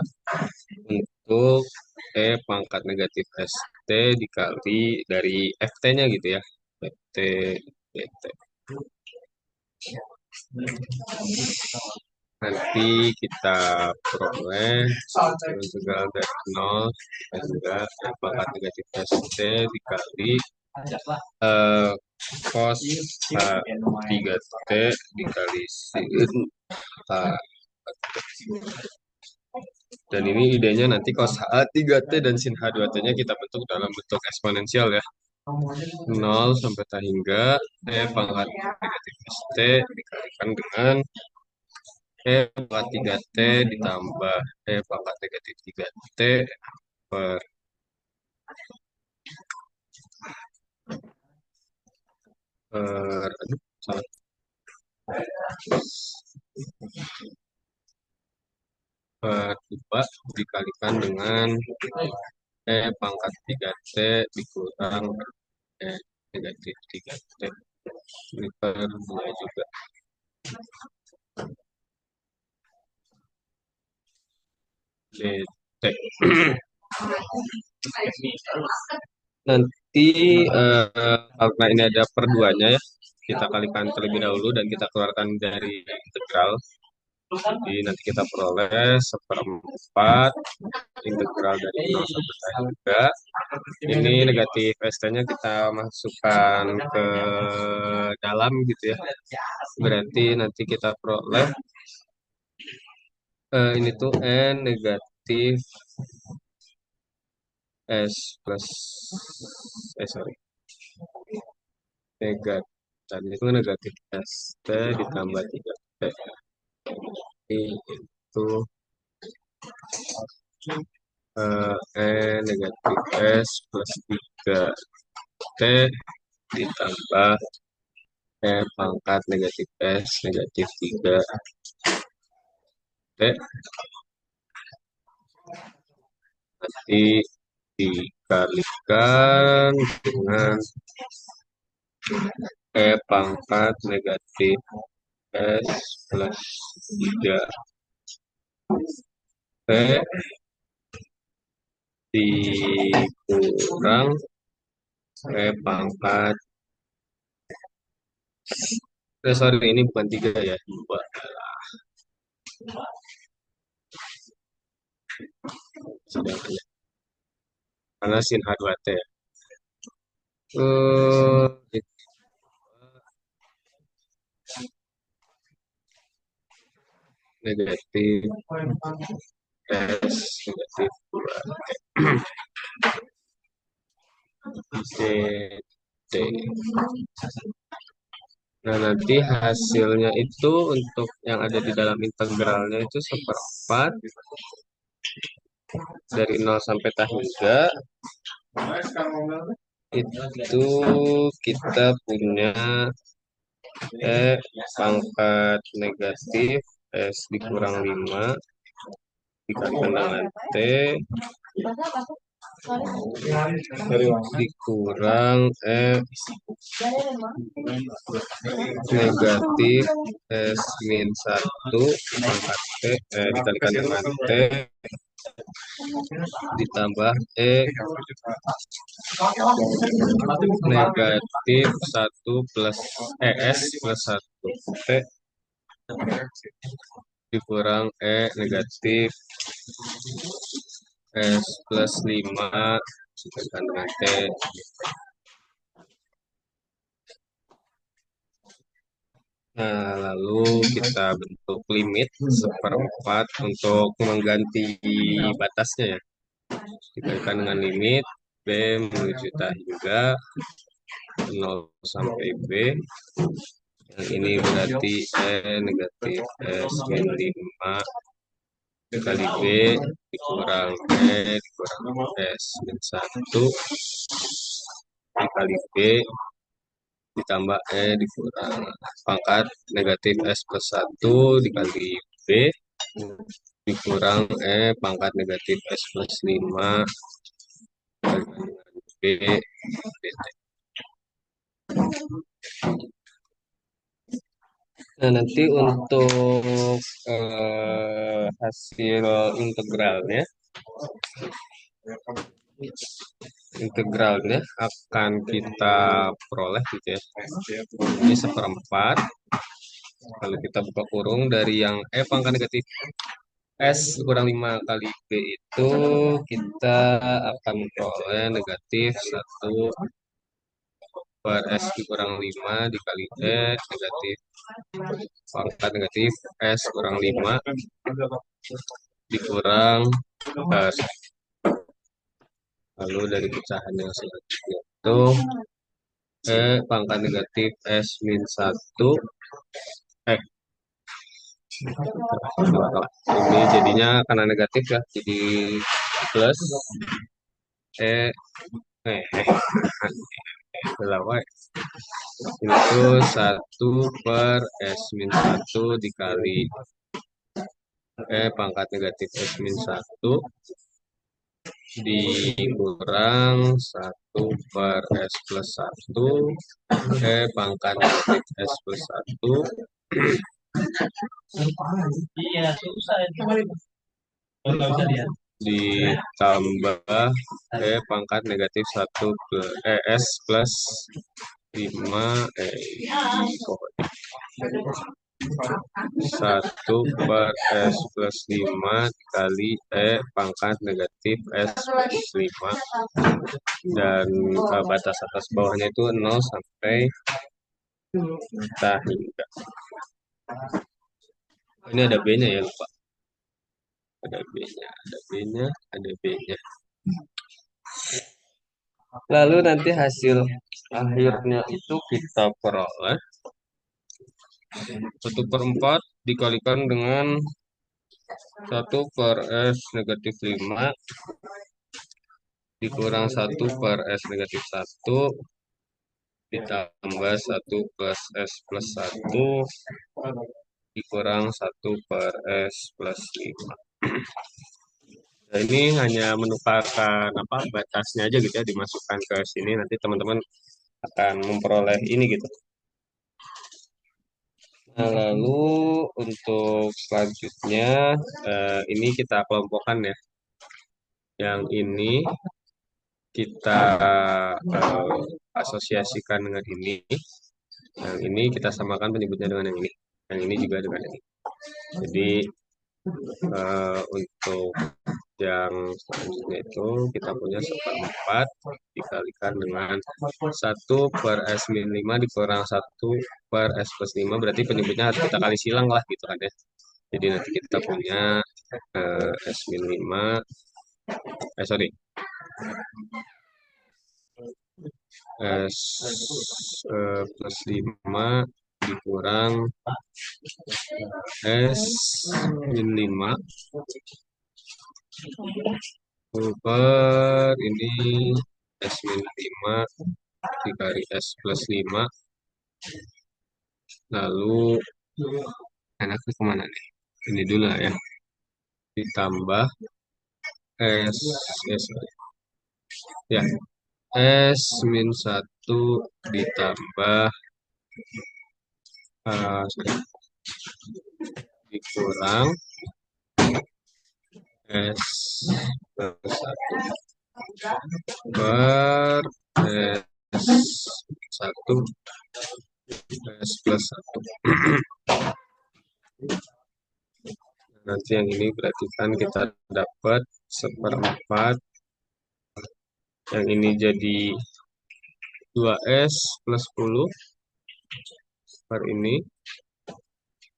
untuk E pangkat negatif ST dikali dari FT-nya gitu ya. FT, BT. Nanti kita peroleh integral dari 0 hingga E pangkat negatif ST dikali cos H3T dikali sin H. Dan ini idenya nanti cos H3T dan sin H2T-nya kita bentuk dalam bentuk eksponensial ya. 0 sampai T hingga E pangkat negatif ST dikalikan dengan E pangkat 3T ditambah E pangkat negatif 3T per aduh, salah. Per 2 dikalikan dengan E pangkat 3T dikurang E negatif 3T. Ini per 2 juga. DT. Nanti karena ini ada per 2-nya ya, kita kalikan terlebih dahulu dan kita keluarkan dari integral. Jadi nanti kita peroleh 1/4 integral dari 0 sampai K hingga. Ini negatif ST-nya kita masukkan ke dalam gitu ya. Berarti nanti kita peroleh ini tuh N negatif S plus sorry, negatif tadi itu negatif ST ditambah 3T itu N negatif S plus 3T ditambah pangkat negatif S negatif 3T nanti dikalikan dengan pangkat negatif S plus 3T dikurang pangkat sorry ini bukan 3 ya, 2 sedangkan karena sin H2T ya. Negatif S negatif 2 DT Nah, nanti hasilnya itu untuk yang ada di dalam integralnya itu seperempat dari 0 sampai 3 itu kita punya E pangkat negatif S dikurang 5 dikalikan dengan T dikurang negatif S min 1 pangkat T dikalikan dengan T ditambah negatif 1 plus S plus 1 T dikurang negatif S plus 5 dikalikan dengan T. Nah, lalu kita bentuk limit seperempat untuk mengganti batasnya ya. Dikalikan dengan limit B menuju tak hingga 0 sampai B. Yang ini berarti negatif S min 5 dikali B dikurang dikurang S min 1 dikali B ditambah dikurang pangkat negatif S plus 1 dikali B dikurang pangkat negatif S plus 5 dikali dengan B dt. Nah, nanti untuk hasil integralnya akan kita peroleh gitu ya. Ini seperempat. Kalau kita buka kurung dari yang pangkat negatif S kurang 5 kali B itu kita akan memperoleh negatif 1 per S dikurang 5 dikali negatif pangkat negatif S kurang 5 dikurang lalu dari pecahan yang selanjutnya itu pangkat negatif S min 1 ini jadinya karena negatif ya jadi plus eh eh itu 1 per S min 1 dikali pangkat negatif S min 1 dikurang 1 per S plus 1 pangkat negatif S plus 1 ditambah pangkat negatif 1 S plus 5 1 per S plus 5 dikali pangkat negatif S plus 5 dan batas atas bawahnya itu 0 sampai tak hingga. Ini ada B-nya ya, lupa. Ada B-nya, ada B-nya, ada B-nya. Lalu nanti hasil akhirnya itu kita peroleh 1/4 dikalikan dengan 1 per S negatif 5 dikurang 1 per S negatif 1 ditambah 1 plus S plus 1 dikurang 1 per S plus 5. Nah, ini hanya menukarkan batasnya aja gitu ya, dimasukkan ke sini, nanti teman-teman akan memperoleh ini gitu. Nah, lalu untuk selanjutnya ini kita kelompokkan ya. Yang ini kita asosiasikan dengan ini. Yang ini kita samakan penyebutnya dengan yang ini. Yang ini juga dengan ini. Jadi untuk yang selanjutnya itu kita punya 1/4 dikalikan dengan 1 per S min 5 dikurang 1 per S plus 5 berarti penyebutnya harus kita kali silang lah gitu kan ya. Jadi nanti kita punya S min 5 sorry S plus 5 dikurang S min 5 per ini S min 5 dikali S plus 5, lalu enaknya kemana nih? Ini dulu lah ya, ditambah S, S ya, S min 1 ditambah sorry, dikurang S plus 1 per S 1 S plus 1. Nanti yang ini berarti kan kita dapat seperempat, yang ini jadi 2S plus 10 per ini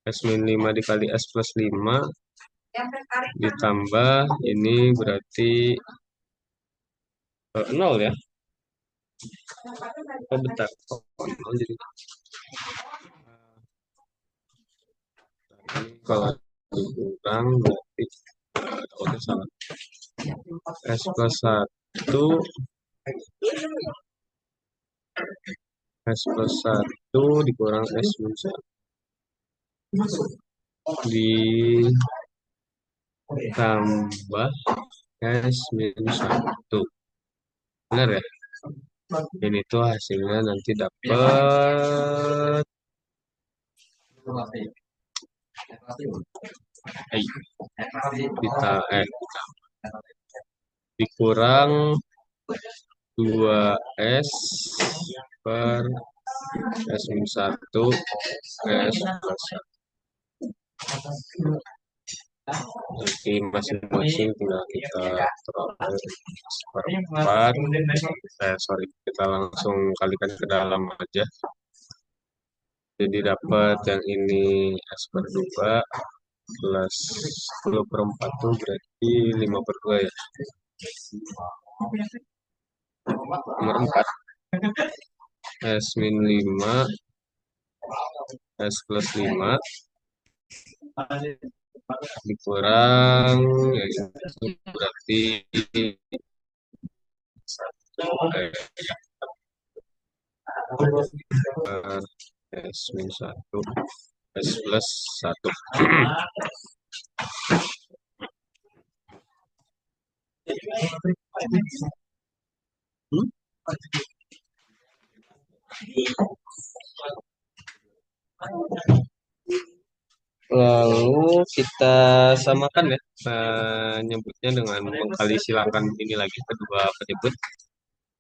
S min 5 dikali S plus 5 ditambah ini berarti 0 ya. Oh bentar, oh, 0 jadi ini kalau dikurang berarti oke salah. S plus 1 S plus 1 dikurang S min 1 ditambah S min 1. Benar ya? Ini tuh hasilnya nanti dapat kita dikurang 2S per S min 1 S plus 1. Nanti masing-masing tinggal kita peroleh seperempat. Sorry, kita langsung kalikan ke dalam aja. Jadi dapat yang ini S per 2 plus 10 per 4 tuh berarti 5 per 2 ya. Nomor 4 S min 5 S plus 5 dikurang ya itu berarti S min 1 S plus 1. Lalu kita samakan ya, nyebutnya dengan mengkali silakan ini lagi kedua penyebut,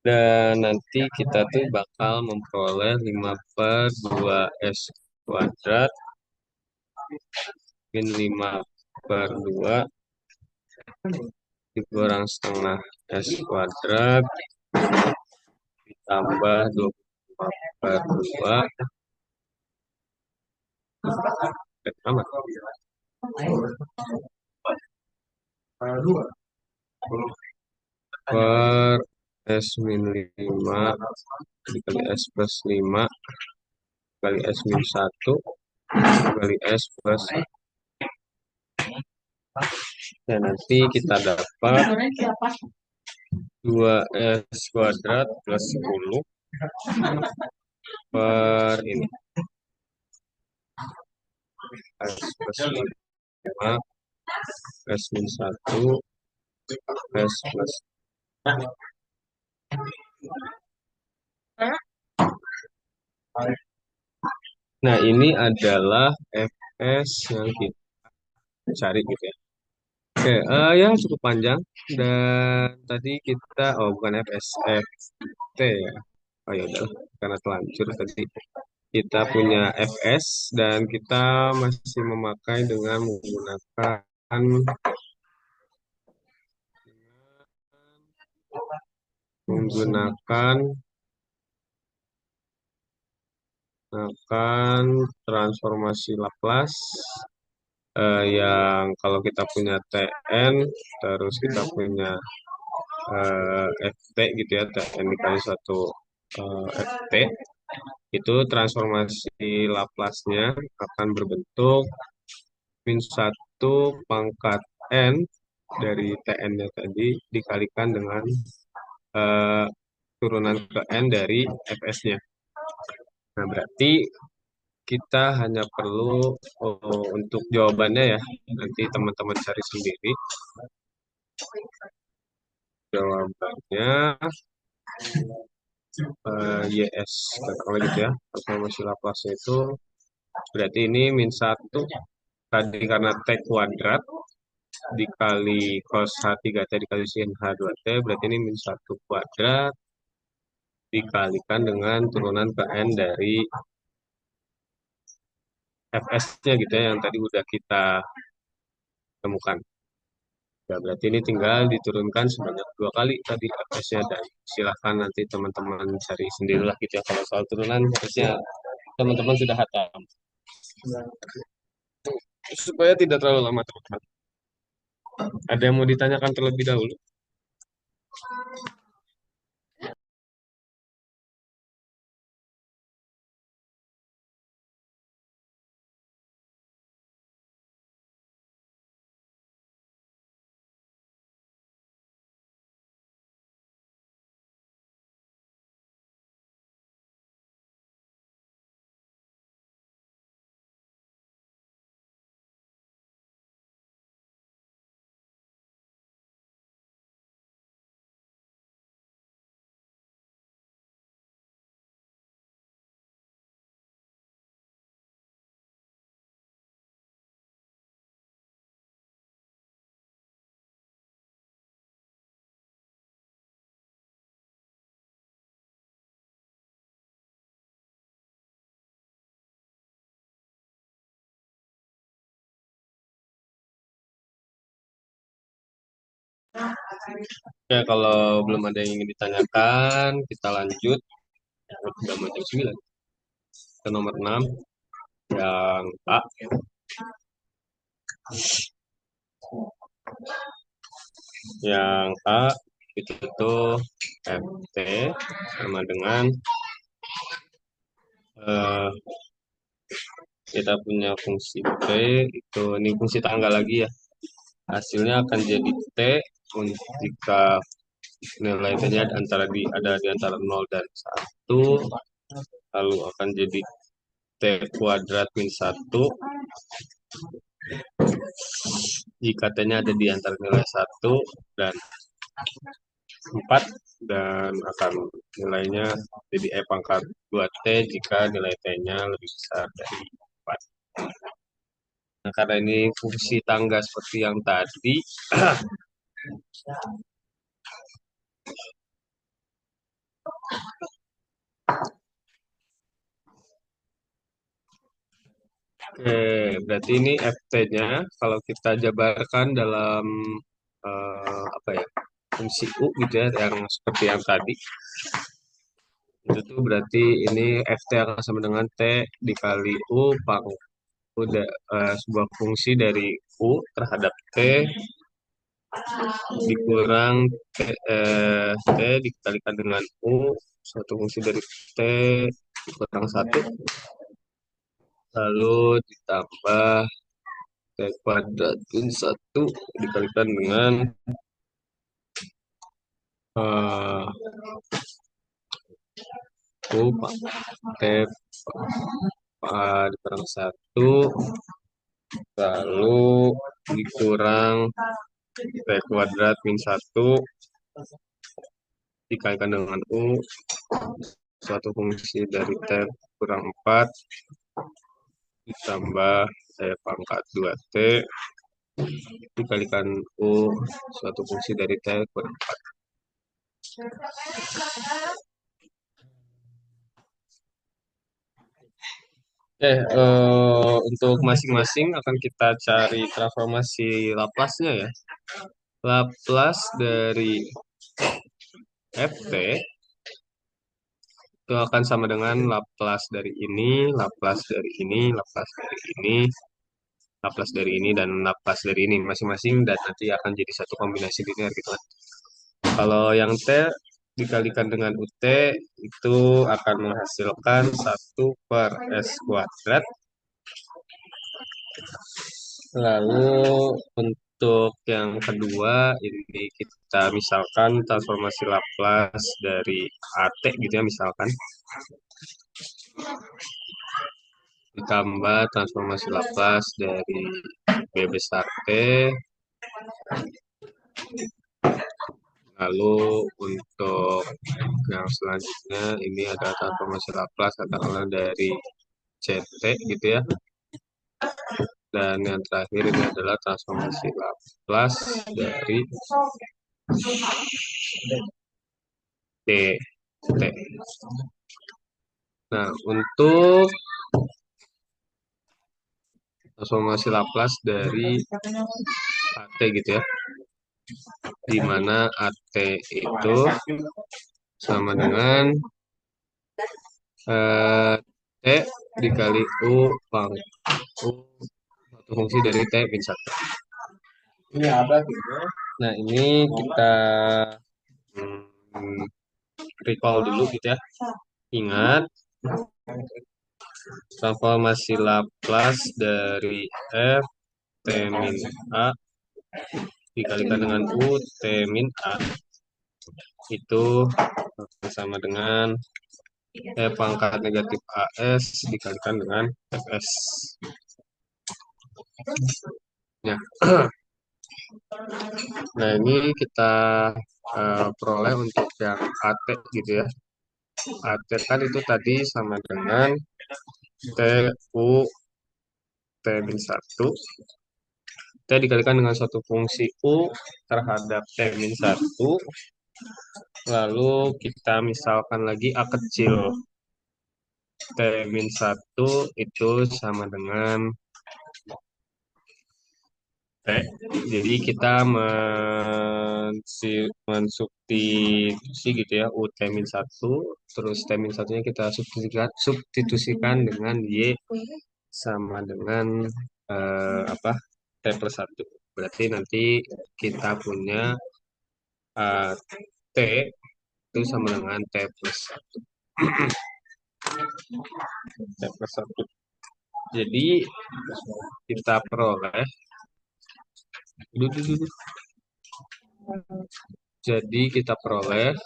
dan nanti kita tuh bakal memperoleh 5 per 2 S kuadrat min 5 per 2 dikurang setengah S kuadrat ditambah 25 per 2 per S min 5 dikali S plus 5 kali S min 1 kali S plus 1. Dan nanti kita dapat 2S kuadrat plus 10 per ini S plus 5 S min 1 S plus. Nah ini adalah Fs yang kita cari gitu ya. Oke, ya cukup panjang, dan tadi kita bukan Fs, Ft ya. Oh ya udah, karena telanjur tadi kita punya Fs dan kita masih memakai dengan menggunakan transformasi Laplace, yang kalau kita punya Tn terus kita punya Ft gitu ya, Tn dikali 1 Ft, Itu transformasi Laplace-nya akan berbentuk min satu pangkat N dari Tn-nya tadi dikalikan dengan eh, turunan ke N dari Fs-nya. Nah, berarti kita hanya perlu untuk jawabannya ya, nanti teman-teman cari sendiri. Jawabannya YS, kalau gitu ya. Transformasi Laplace itu berarti ini min satu tadi karena T kuadrat dikali cos H3T dikali sin H2T, berarti ini min satu kuadrat dikalikan dengan turunan ke N dari Fs-nya gitu ya, yang tadi udah kita temukan. Ya, berarti ini tinggal diturunkan sebanyak dua kali tadi Fs-nya, dan silahkan nanti teman-teman cari sendirilah gitu ya. Kalau soal turunan harusnya teman-teman sudah hafal. Supaya tidak terlalu lama teman-teman. Ada yang mau ditanyakan terlebih dahulu? Ya, kalau belum ada yang ingin ditanyakan, kita lanjut. Sudah mau jam 9. Ke nomor 6, yang A. Yang A itu tuh FT sama dengan eh, kita punya fungsi T, itu ini fungsi tangga lagi ya. Hasilnya akan jadi T jika nilai T-nya ada di antara 0 dan 1, lalu akan jadi T kuadrat min 1 jika T-nya ada di antara nilai 1 dan 4, dan akan nilainya jadi E pangkat 2T jika nilai T-nya lebih besar dari 4. Nah, karena ini fungsi tangga seperti yang tadi, oke, berarti ini FT-nya kalau kita jabarkan dalam apa ya, fungsi U gitu ya, yang seperti yang tadi, itu tuh berarti ini FT akan sama dengan T dikali U pangkat udah sebuah fungsi dari U terhadap T dikurang T dikalikan dengan U, suatu fungsi dari T dikurang satu, lalu ditambah T kuadrat min satu dikalikan dengan uh, U T dikurang satu, lalu dikurang T kuadrat min satu dikalikan dengan U, suatu fungsi dari T kurang 4 ditambah T pangkat 2T dikalikan U, suatu fungsi dari T kurang 4. Untuk masing-masing akan kita cari transformasi Laplace-nya ya. Laplace dari Ft itu akan sama dengan Laplace dari ini, Laplace dari ini, Laplace dari ini, Laplace dari ini, dan Laplace dari ini masing-masing, dan nanti akan jadi satu kombinasi linear gitu kan. Kalau yang T dikalikan dengan UT itu akan menghasilkan 1/S². Lalu untuk yang kedua ini kita misalkan transformasi Laplace dari AT gitu ya, misalkan ditambah transformasi Laplace dari B besar T. Lalu untuk yang selanjutnya ini ada transformasi Laplace katakanlah dari CT gitu ya. Dan yang terakhir ini adalah transformasi Laplace dari T. T. Nah, untuk transformasi Laplace dari AT gitu ya, di mana AT itu sama dengan T dikali U pangkat U, satu fungsi dari T min 1. Ini apa gitu? Nah, ini kita hmm, recall dulu gitu ya. Ingat, transformasi Laplace dari F T min A dikalikan dengan U T min A itu sama dengan pangkat negatif AS dikalikan dengan FS. Ya. Nah, ini kita peroleh untuk yang AT gitu ya. AT kan itu tadi sama dengan TU T min 1. T dikalikan dengan suatu fungsi U terhadap T min 1. Lalu kita misalkan lagi A kecil. T min 1 itu sama dengan T. Jadi kita mensubstitusi gitu ya UT min 1. Terus T min 1 nya kita substitusikan dengan Y sama dengan apa T plus 1. Berarti nanti kita punya T itu sama dengan T plus 1. T plus 1. Jadi kita peroleh dulu. Jadi kita peroleh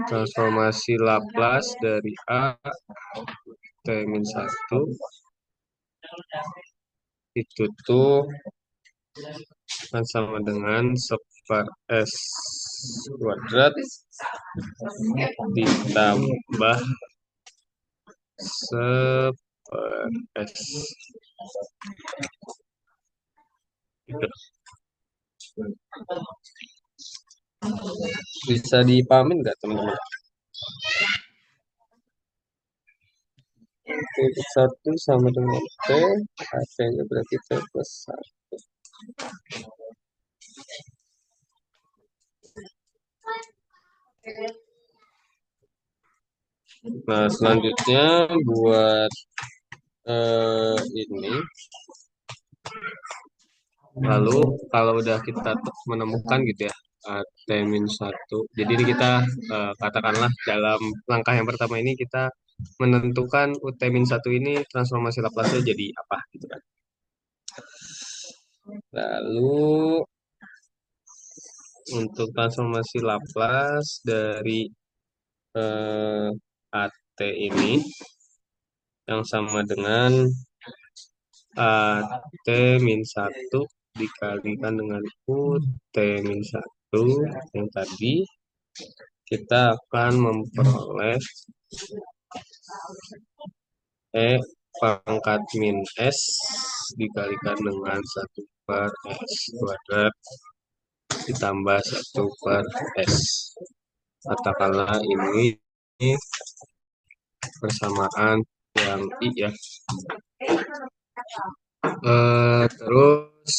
transformasi Laplace dari A T min 1 itu tuh sama dengan 1/S² ditambah 1/S. Gitu. Bisa dipahamin nggak teman-teman? T plus 1 sama dengan T, AC-nya berarti T plus 1. Nah, selanjutnya buat ini. Lalu kalau udah kita menemukan gitu ya T min 1. Jadi ini kita katakanlah dalam langkah yang pertama ini kita menentukan T min 1 ini transformasi Laplace jadi apa gitu kan. Lalu untuk transformasi Laplace dari AT ini yang sama dengan AT min 1 dikalikan dengan U T min 1 yang tadi kita akan memperoleh pangkat min S dikalikan dengan 1/S² ditambah 1/S. Katakanlah ini persamaan yang I ya. Terus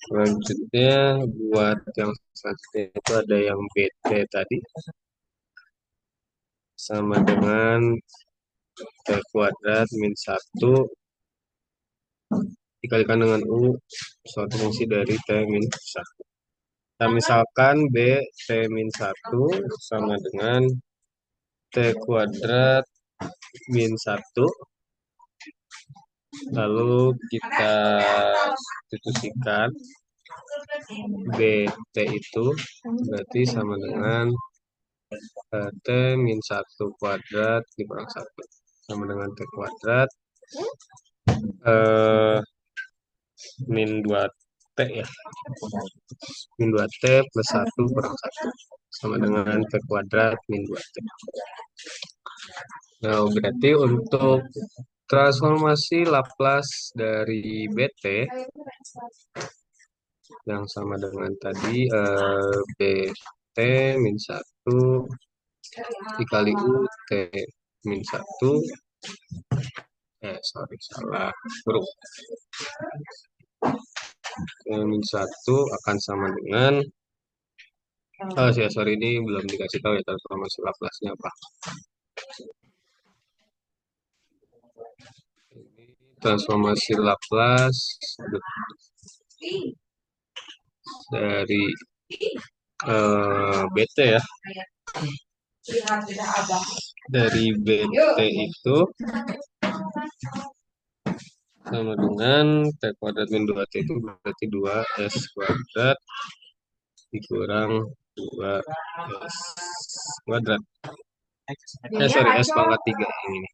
selanjutnya buat yang selanjutnya itu ada yang BT tadi sama dengan T kuadrat min 1 dikalikan dengan U, suatu fungsi dari T min 1. Nah, misalkan B T min 1 sama dengan T kuadrat min 1, lalu kita substitusikan BT itu berarti sama dengan T min 1 kuadrat dikurang 1 sama dengan T kuadrat eh, min 2T ya, min 2T plus 1 kurang 1 sama dengan T kuadrat min 2T. Nah, berarti untuk transformasi Laplace dari BT yang sama dengan tadi BT min 1 dikali U T min 1, salah huruf, min 1 akan sama dengan ini belum dikasih tahu ya transformasi Laplace-nya apa. Transformasi Laplace dari BT ya. Dari BT itu sama dengan T kuadrat min 2T itu berarti 2S kuadrat dikurang 2S kuadrat. S pangkat 3 ini.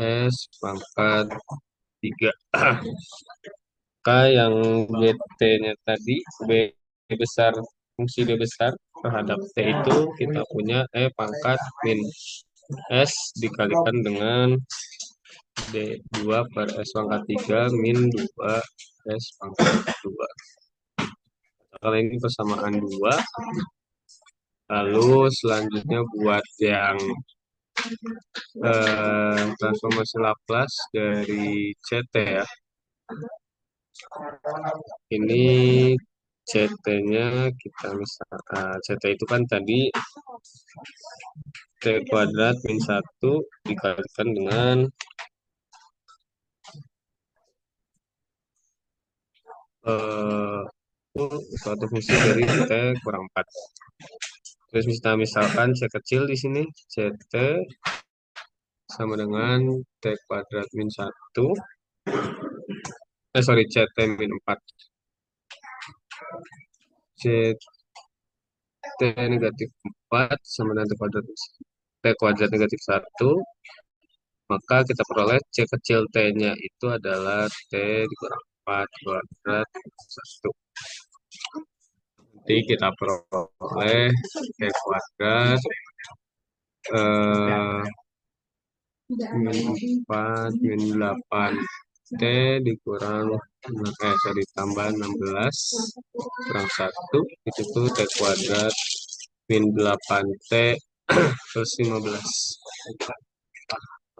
S pangkat 3. K yang BT-nya tadi, B besar, fungsi B besar terhadap T itu kita punya E pangkat min S dikalikan dengan D2 per S pangkat 3 min 2 S pangkat 2. Kalau ini persamaan 2. Lalu selanjutnya buat yang transformasi Laplace dari CT ya. Ini CT-nya kita misalkan CT itu kan tadi T kuadrat min 1 dikalikan dengan suatu fungsi dari T kurang 4. Terus misalkan C kecil di sini CT sama dengan T kuadrat min 1 CT min 4. CT negatif 4 sama dengan T kuadrat negatif 1, maka kita peroleh C kecil T-nya itu adalah T dikurang 4 kuadrat 1. Nanti kita peroleh T kuadrat min 4 min 8 T dikurang ditambah 16 kurang 1 itu tuh T kuadrat min 8T plus 15.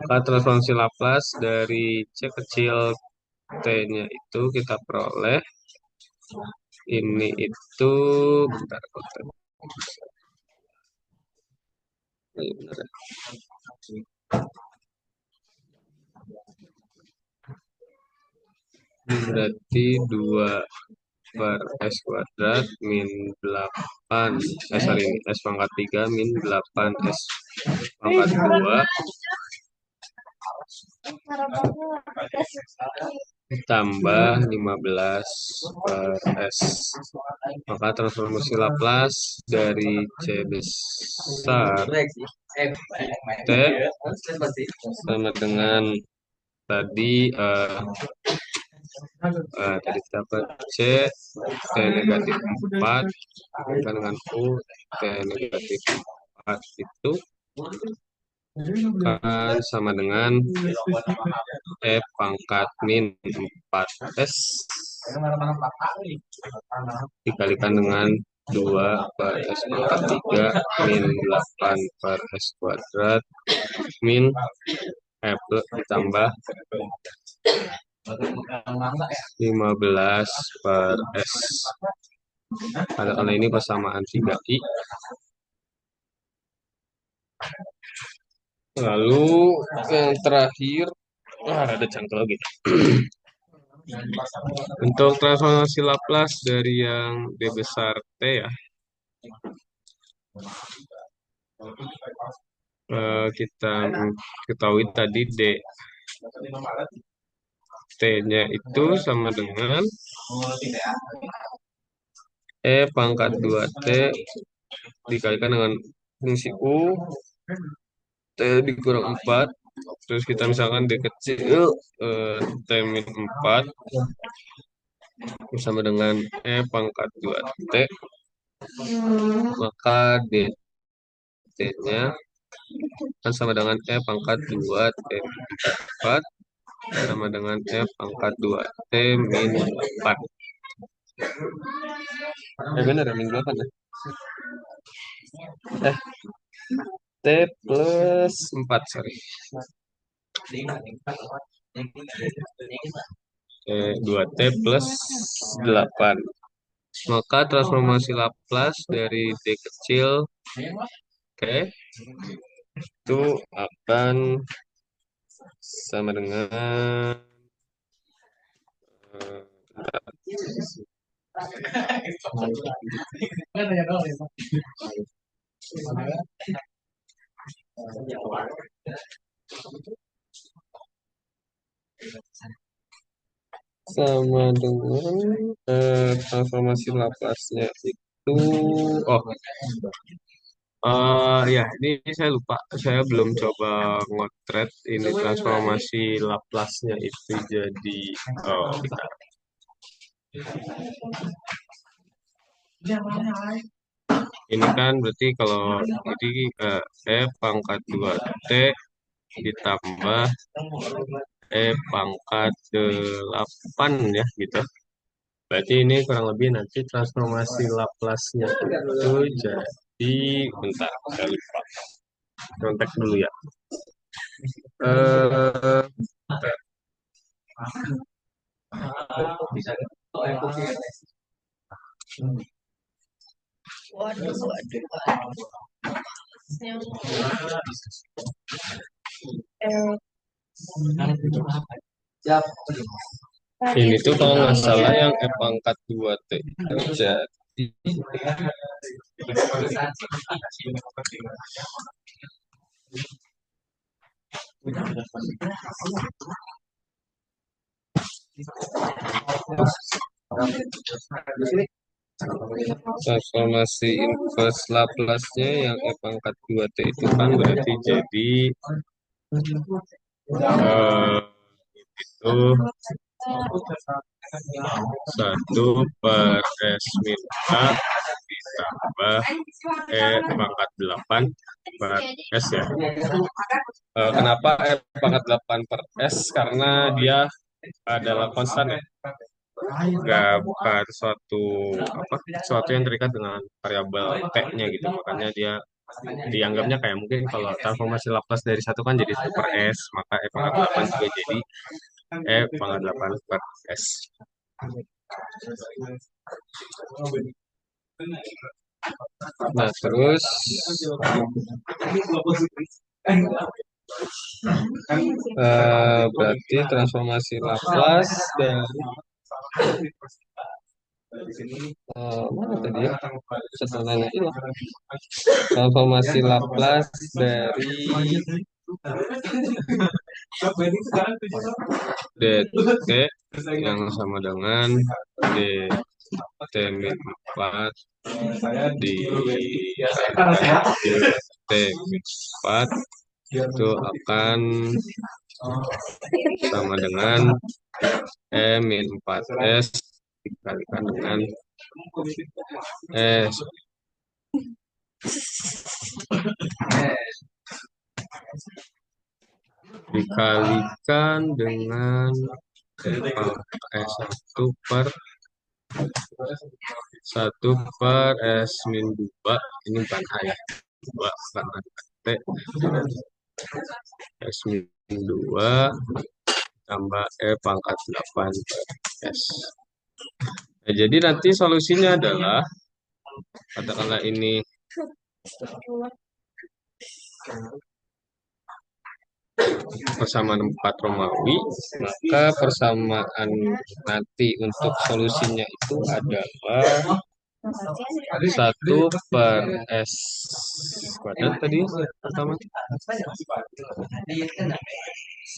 Maka transformasi Laplace dari C kecil T-nya itu kita peroleh ini itu bentar ini benar ya. Ini berarti 2 per S kuadrat min 8 ini S pangkat 3 min 8 S pangkat 2 ditambah 15 per S. Maka transformasi Laplace dari C besar T sama dengan tadi tadi dapat C T negatif 4 dengan U T negatif 4 itu kan sama dengan E pangkat min 4S dikalikan dengan 2 per S pangkat 3 min 8 per S kuadrat min ditambah 15 per S. Karena ini persamaan 3I. Lalu yang terakhir, ada cangkel lagi. Untuk transformasi Laplace dari yang D besar T ya, kita ketahui tadi T-nya itu sama dengan E pangkat 2T dikalikan dengan fungsi U, T dikurang 4. Terus kita misalkan D kecil, T min 4 sama dengan E pangkat 2T, maka DT-nya kan sama dengan E pangkat 2 T min 4 sama dengan E pangkat 2 T min 4. Benar ya, min 8 ya? Eh, T plus 4, sorry. 2T plus 8. Maka transformasi Laplace dari D kecil, oke, itu akan sama dengan eh, sama dengan transformasi Laplace-nya itu, oh, ya, ini saya lupa. Saya belum coba ngotret ini transformasi Laplace-nya itu jadi, oh, bentar. Ini kan berarti kalau ini E pangkat 2T ditambah E pangkat 8 ya gitu. Berarti ini kurang lebih nanti transformasi Laplace-nya itu jadi, bentar, saya lupa. Kontak dulu ya. Eh, ini tuh kalau nggak salah yang E pangkat 2T. Jadi, transformasi inverse Laplace-nya yang E pangkat 2T itu kan berarti jadi eh, itu 1/S-A ditambah E pangkat 8 per S ya. Kenapa E pangkat 8 per S? Karena dia adalah konstan ya. Bukan suatu yang terikat dengan variabel T-nya gitu. Makanya dia dianggapnya kayak mungkin kalau transformasi Laplace dari satu kan jadi 1 per S, maka E pangkat 8 juga jadi E pangkat 8 per S. Nah, terus berarti transformasi Laplace dari mana tadi ya? Setelahnya itu transformasi Laplace dari dt yang sama dengan dt min 4 di dt min 4 itu akan sama dengan E min 4S dikalikan dengan S dikalikan dengan S1 per 1 per S min 2, ini bukan A ya, 2 karena T, S min 2 tambah E pangkat 8 per S. Nah, jadi nanti solusinya adalah, katakanlah ini persamaan 4 Romawi, maka persamaan nanti untuk solusinya itu adalah satu per S kuadrat tadi pertama.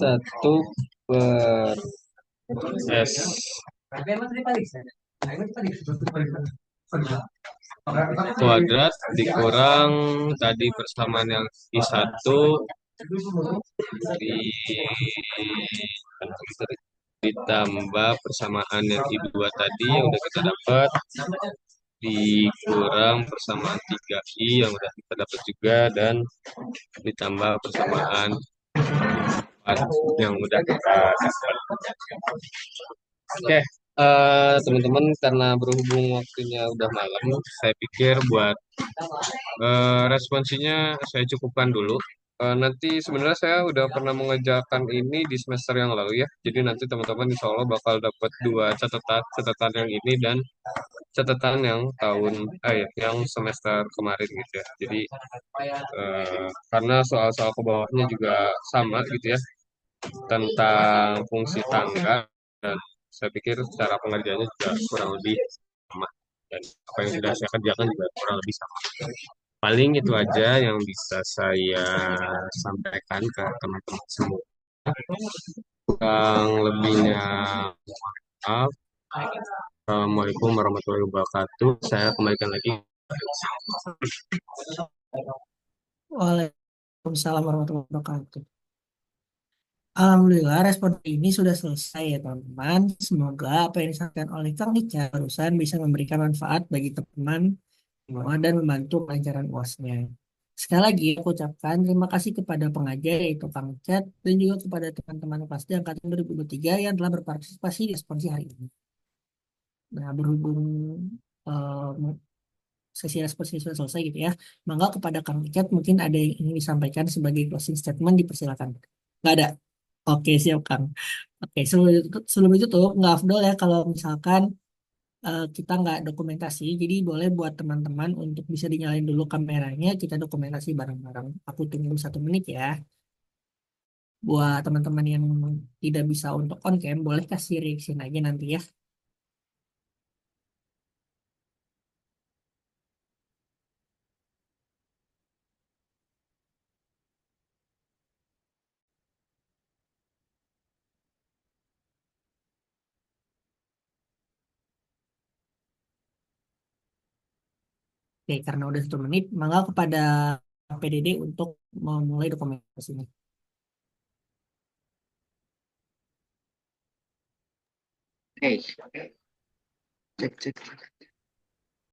Satu per S kuadrat dikurang tadi persamaan yang I1 di, ditambah persamaan yang I2 tadi yang udah kita dapat dikurang persamaan 3i yang udah kita dapat juga dan ditambah persamaan 4 yang udah kita dapat. Oke, teman-teman karena berhubung waktunya udah malam, saya pikir buat responsinya saya cukupkan dulu. Nanti sebenarnya saya udah pernah mengerjakan ini di semester yang lalu ya. Jadi nanti teman-teman insya Allah bakal dapat dua catatan, catatan yang ini dan catatan yang tahun, yang semester kemarin gitu ya. Jadi karena soal-soal ke bawahnya juga sama gitu ya tentang fungsi tangga dan saya pikir cara pengerjaannya juga kurang lebih sama dan apa yang sudah saya kerjakan juga kurang lebih sama. Paling itu aja yang bisa saya sampaikan ke teman-teman semua. Kurang lebihnya maaf. Assalamualaikum warahmatullahi wabarakatuh. Saya kembalikan lagi. Waalaikumsalam warahmatullahi wabarakatuh. Alhamdulillah respon ini sudah selesai ya teman-teman. Semoga apa yang disampaikan oleh Kang Ica barusan bisa memberikan manfaat bagi teman semua dan membantu kelancaran UASnya. Sekali lagi aku ucapkan terima kasih kepada pengajar yaitu Kang Cat dan juga kepada teman-teman kelas di angkatan 2023 yang telah berpartisipasi di responsi hari ini. Nah, berhubung eh, sesi responsi sudah selesai gitu ya, maka kepada Kang Icat mungkin ada yang ingin disampaikan sebagai closing statement dipersilakan. Nggak ada. Oke, siap Kang. Oke, sebelum itu tuh nggak afdol ya kalau misalkan kita nggak dokumentasi. Jadi boleh buat teman-teman untuk bisa dinyalain dulu kameranya, kita dokumentasi bareng-bareng. Aku tunggu 1 menit ya. Buat teman-teman yang tidak bisa untuk on cam, boleh kasih reaction aja nanti ya. Oke, karena udah 1 menit, maka kepada PDD untuk memulai dokumentasinya. Hey, cek cek.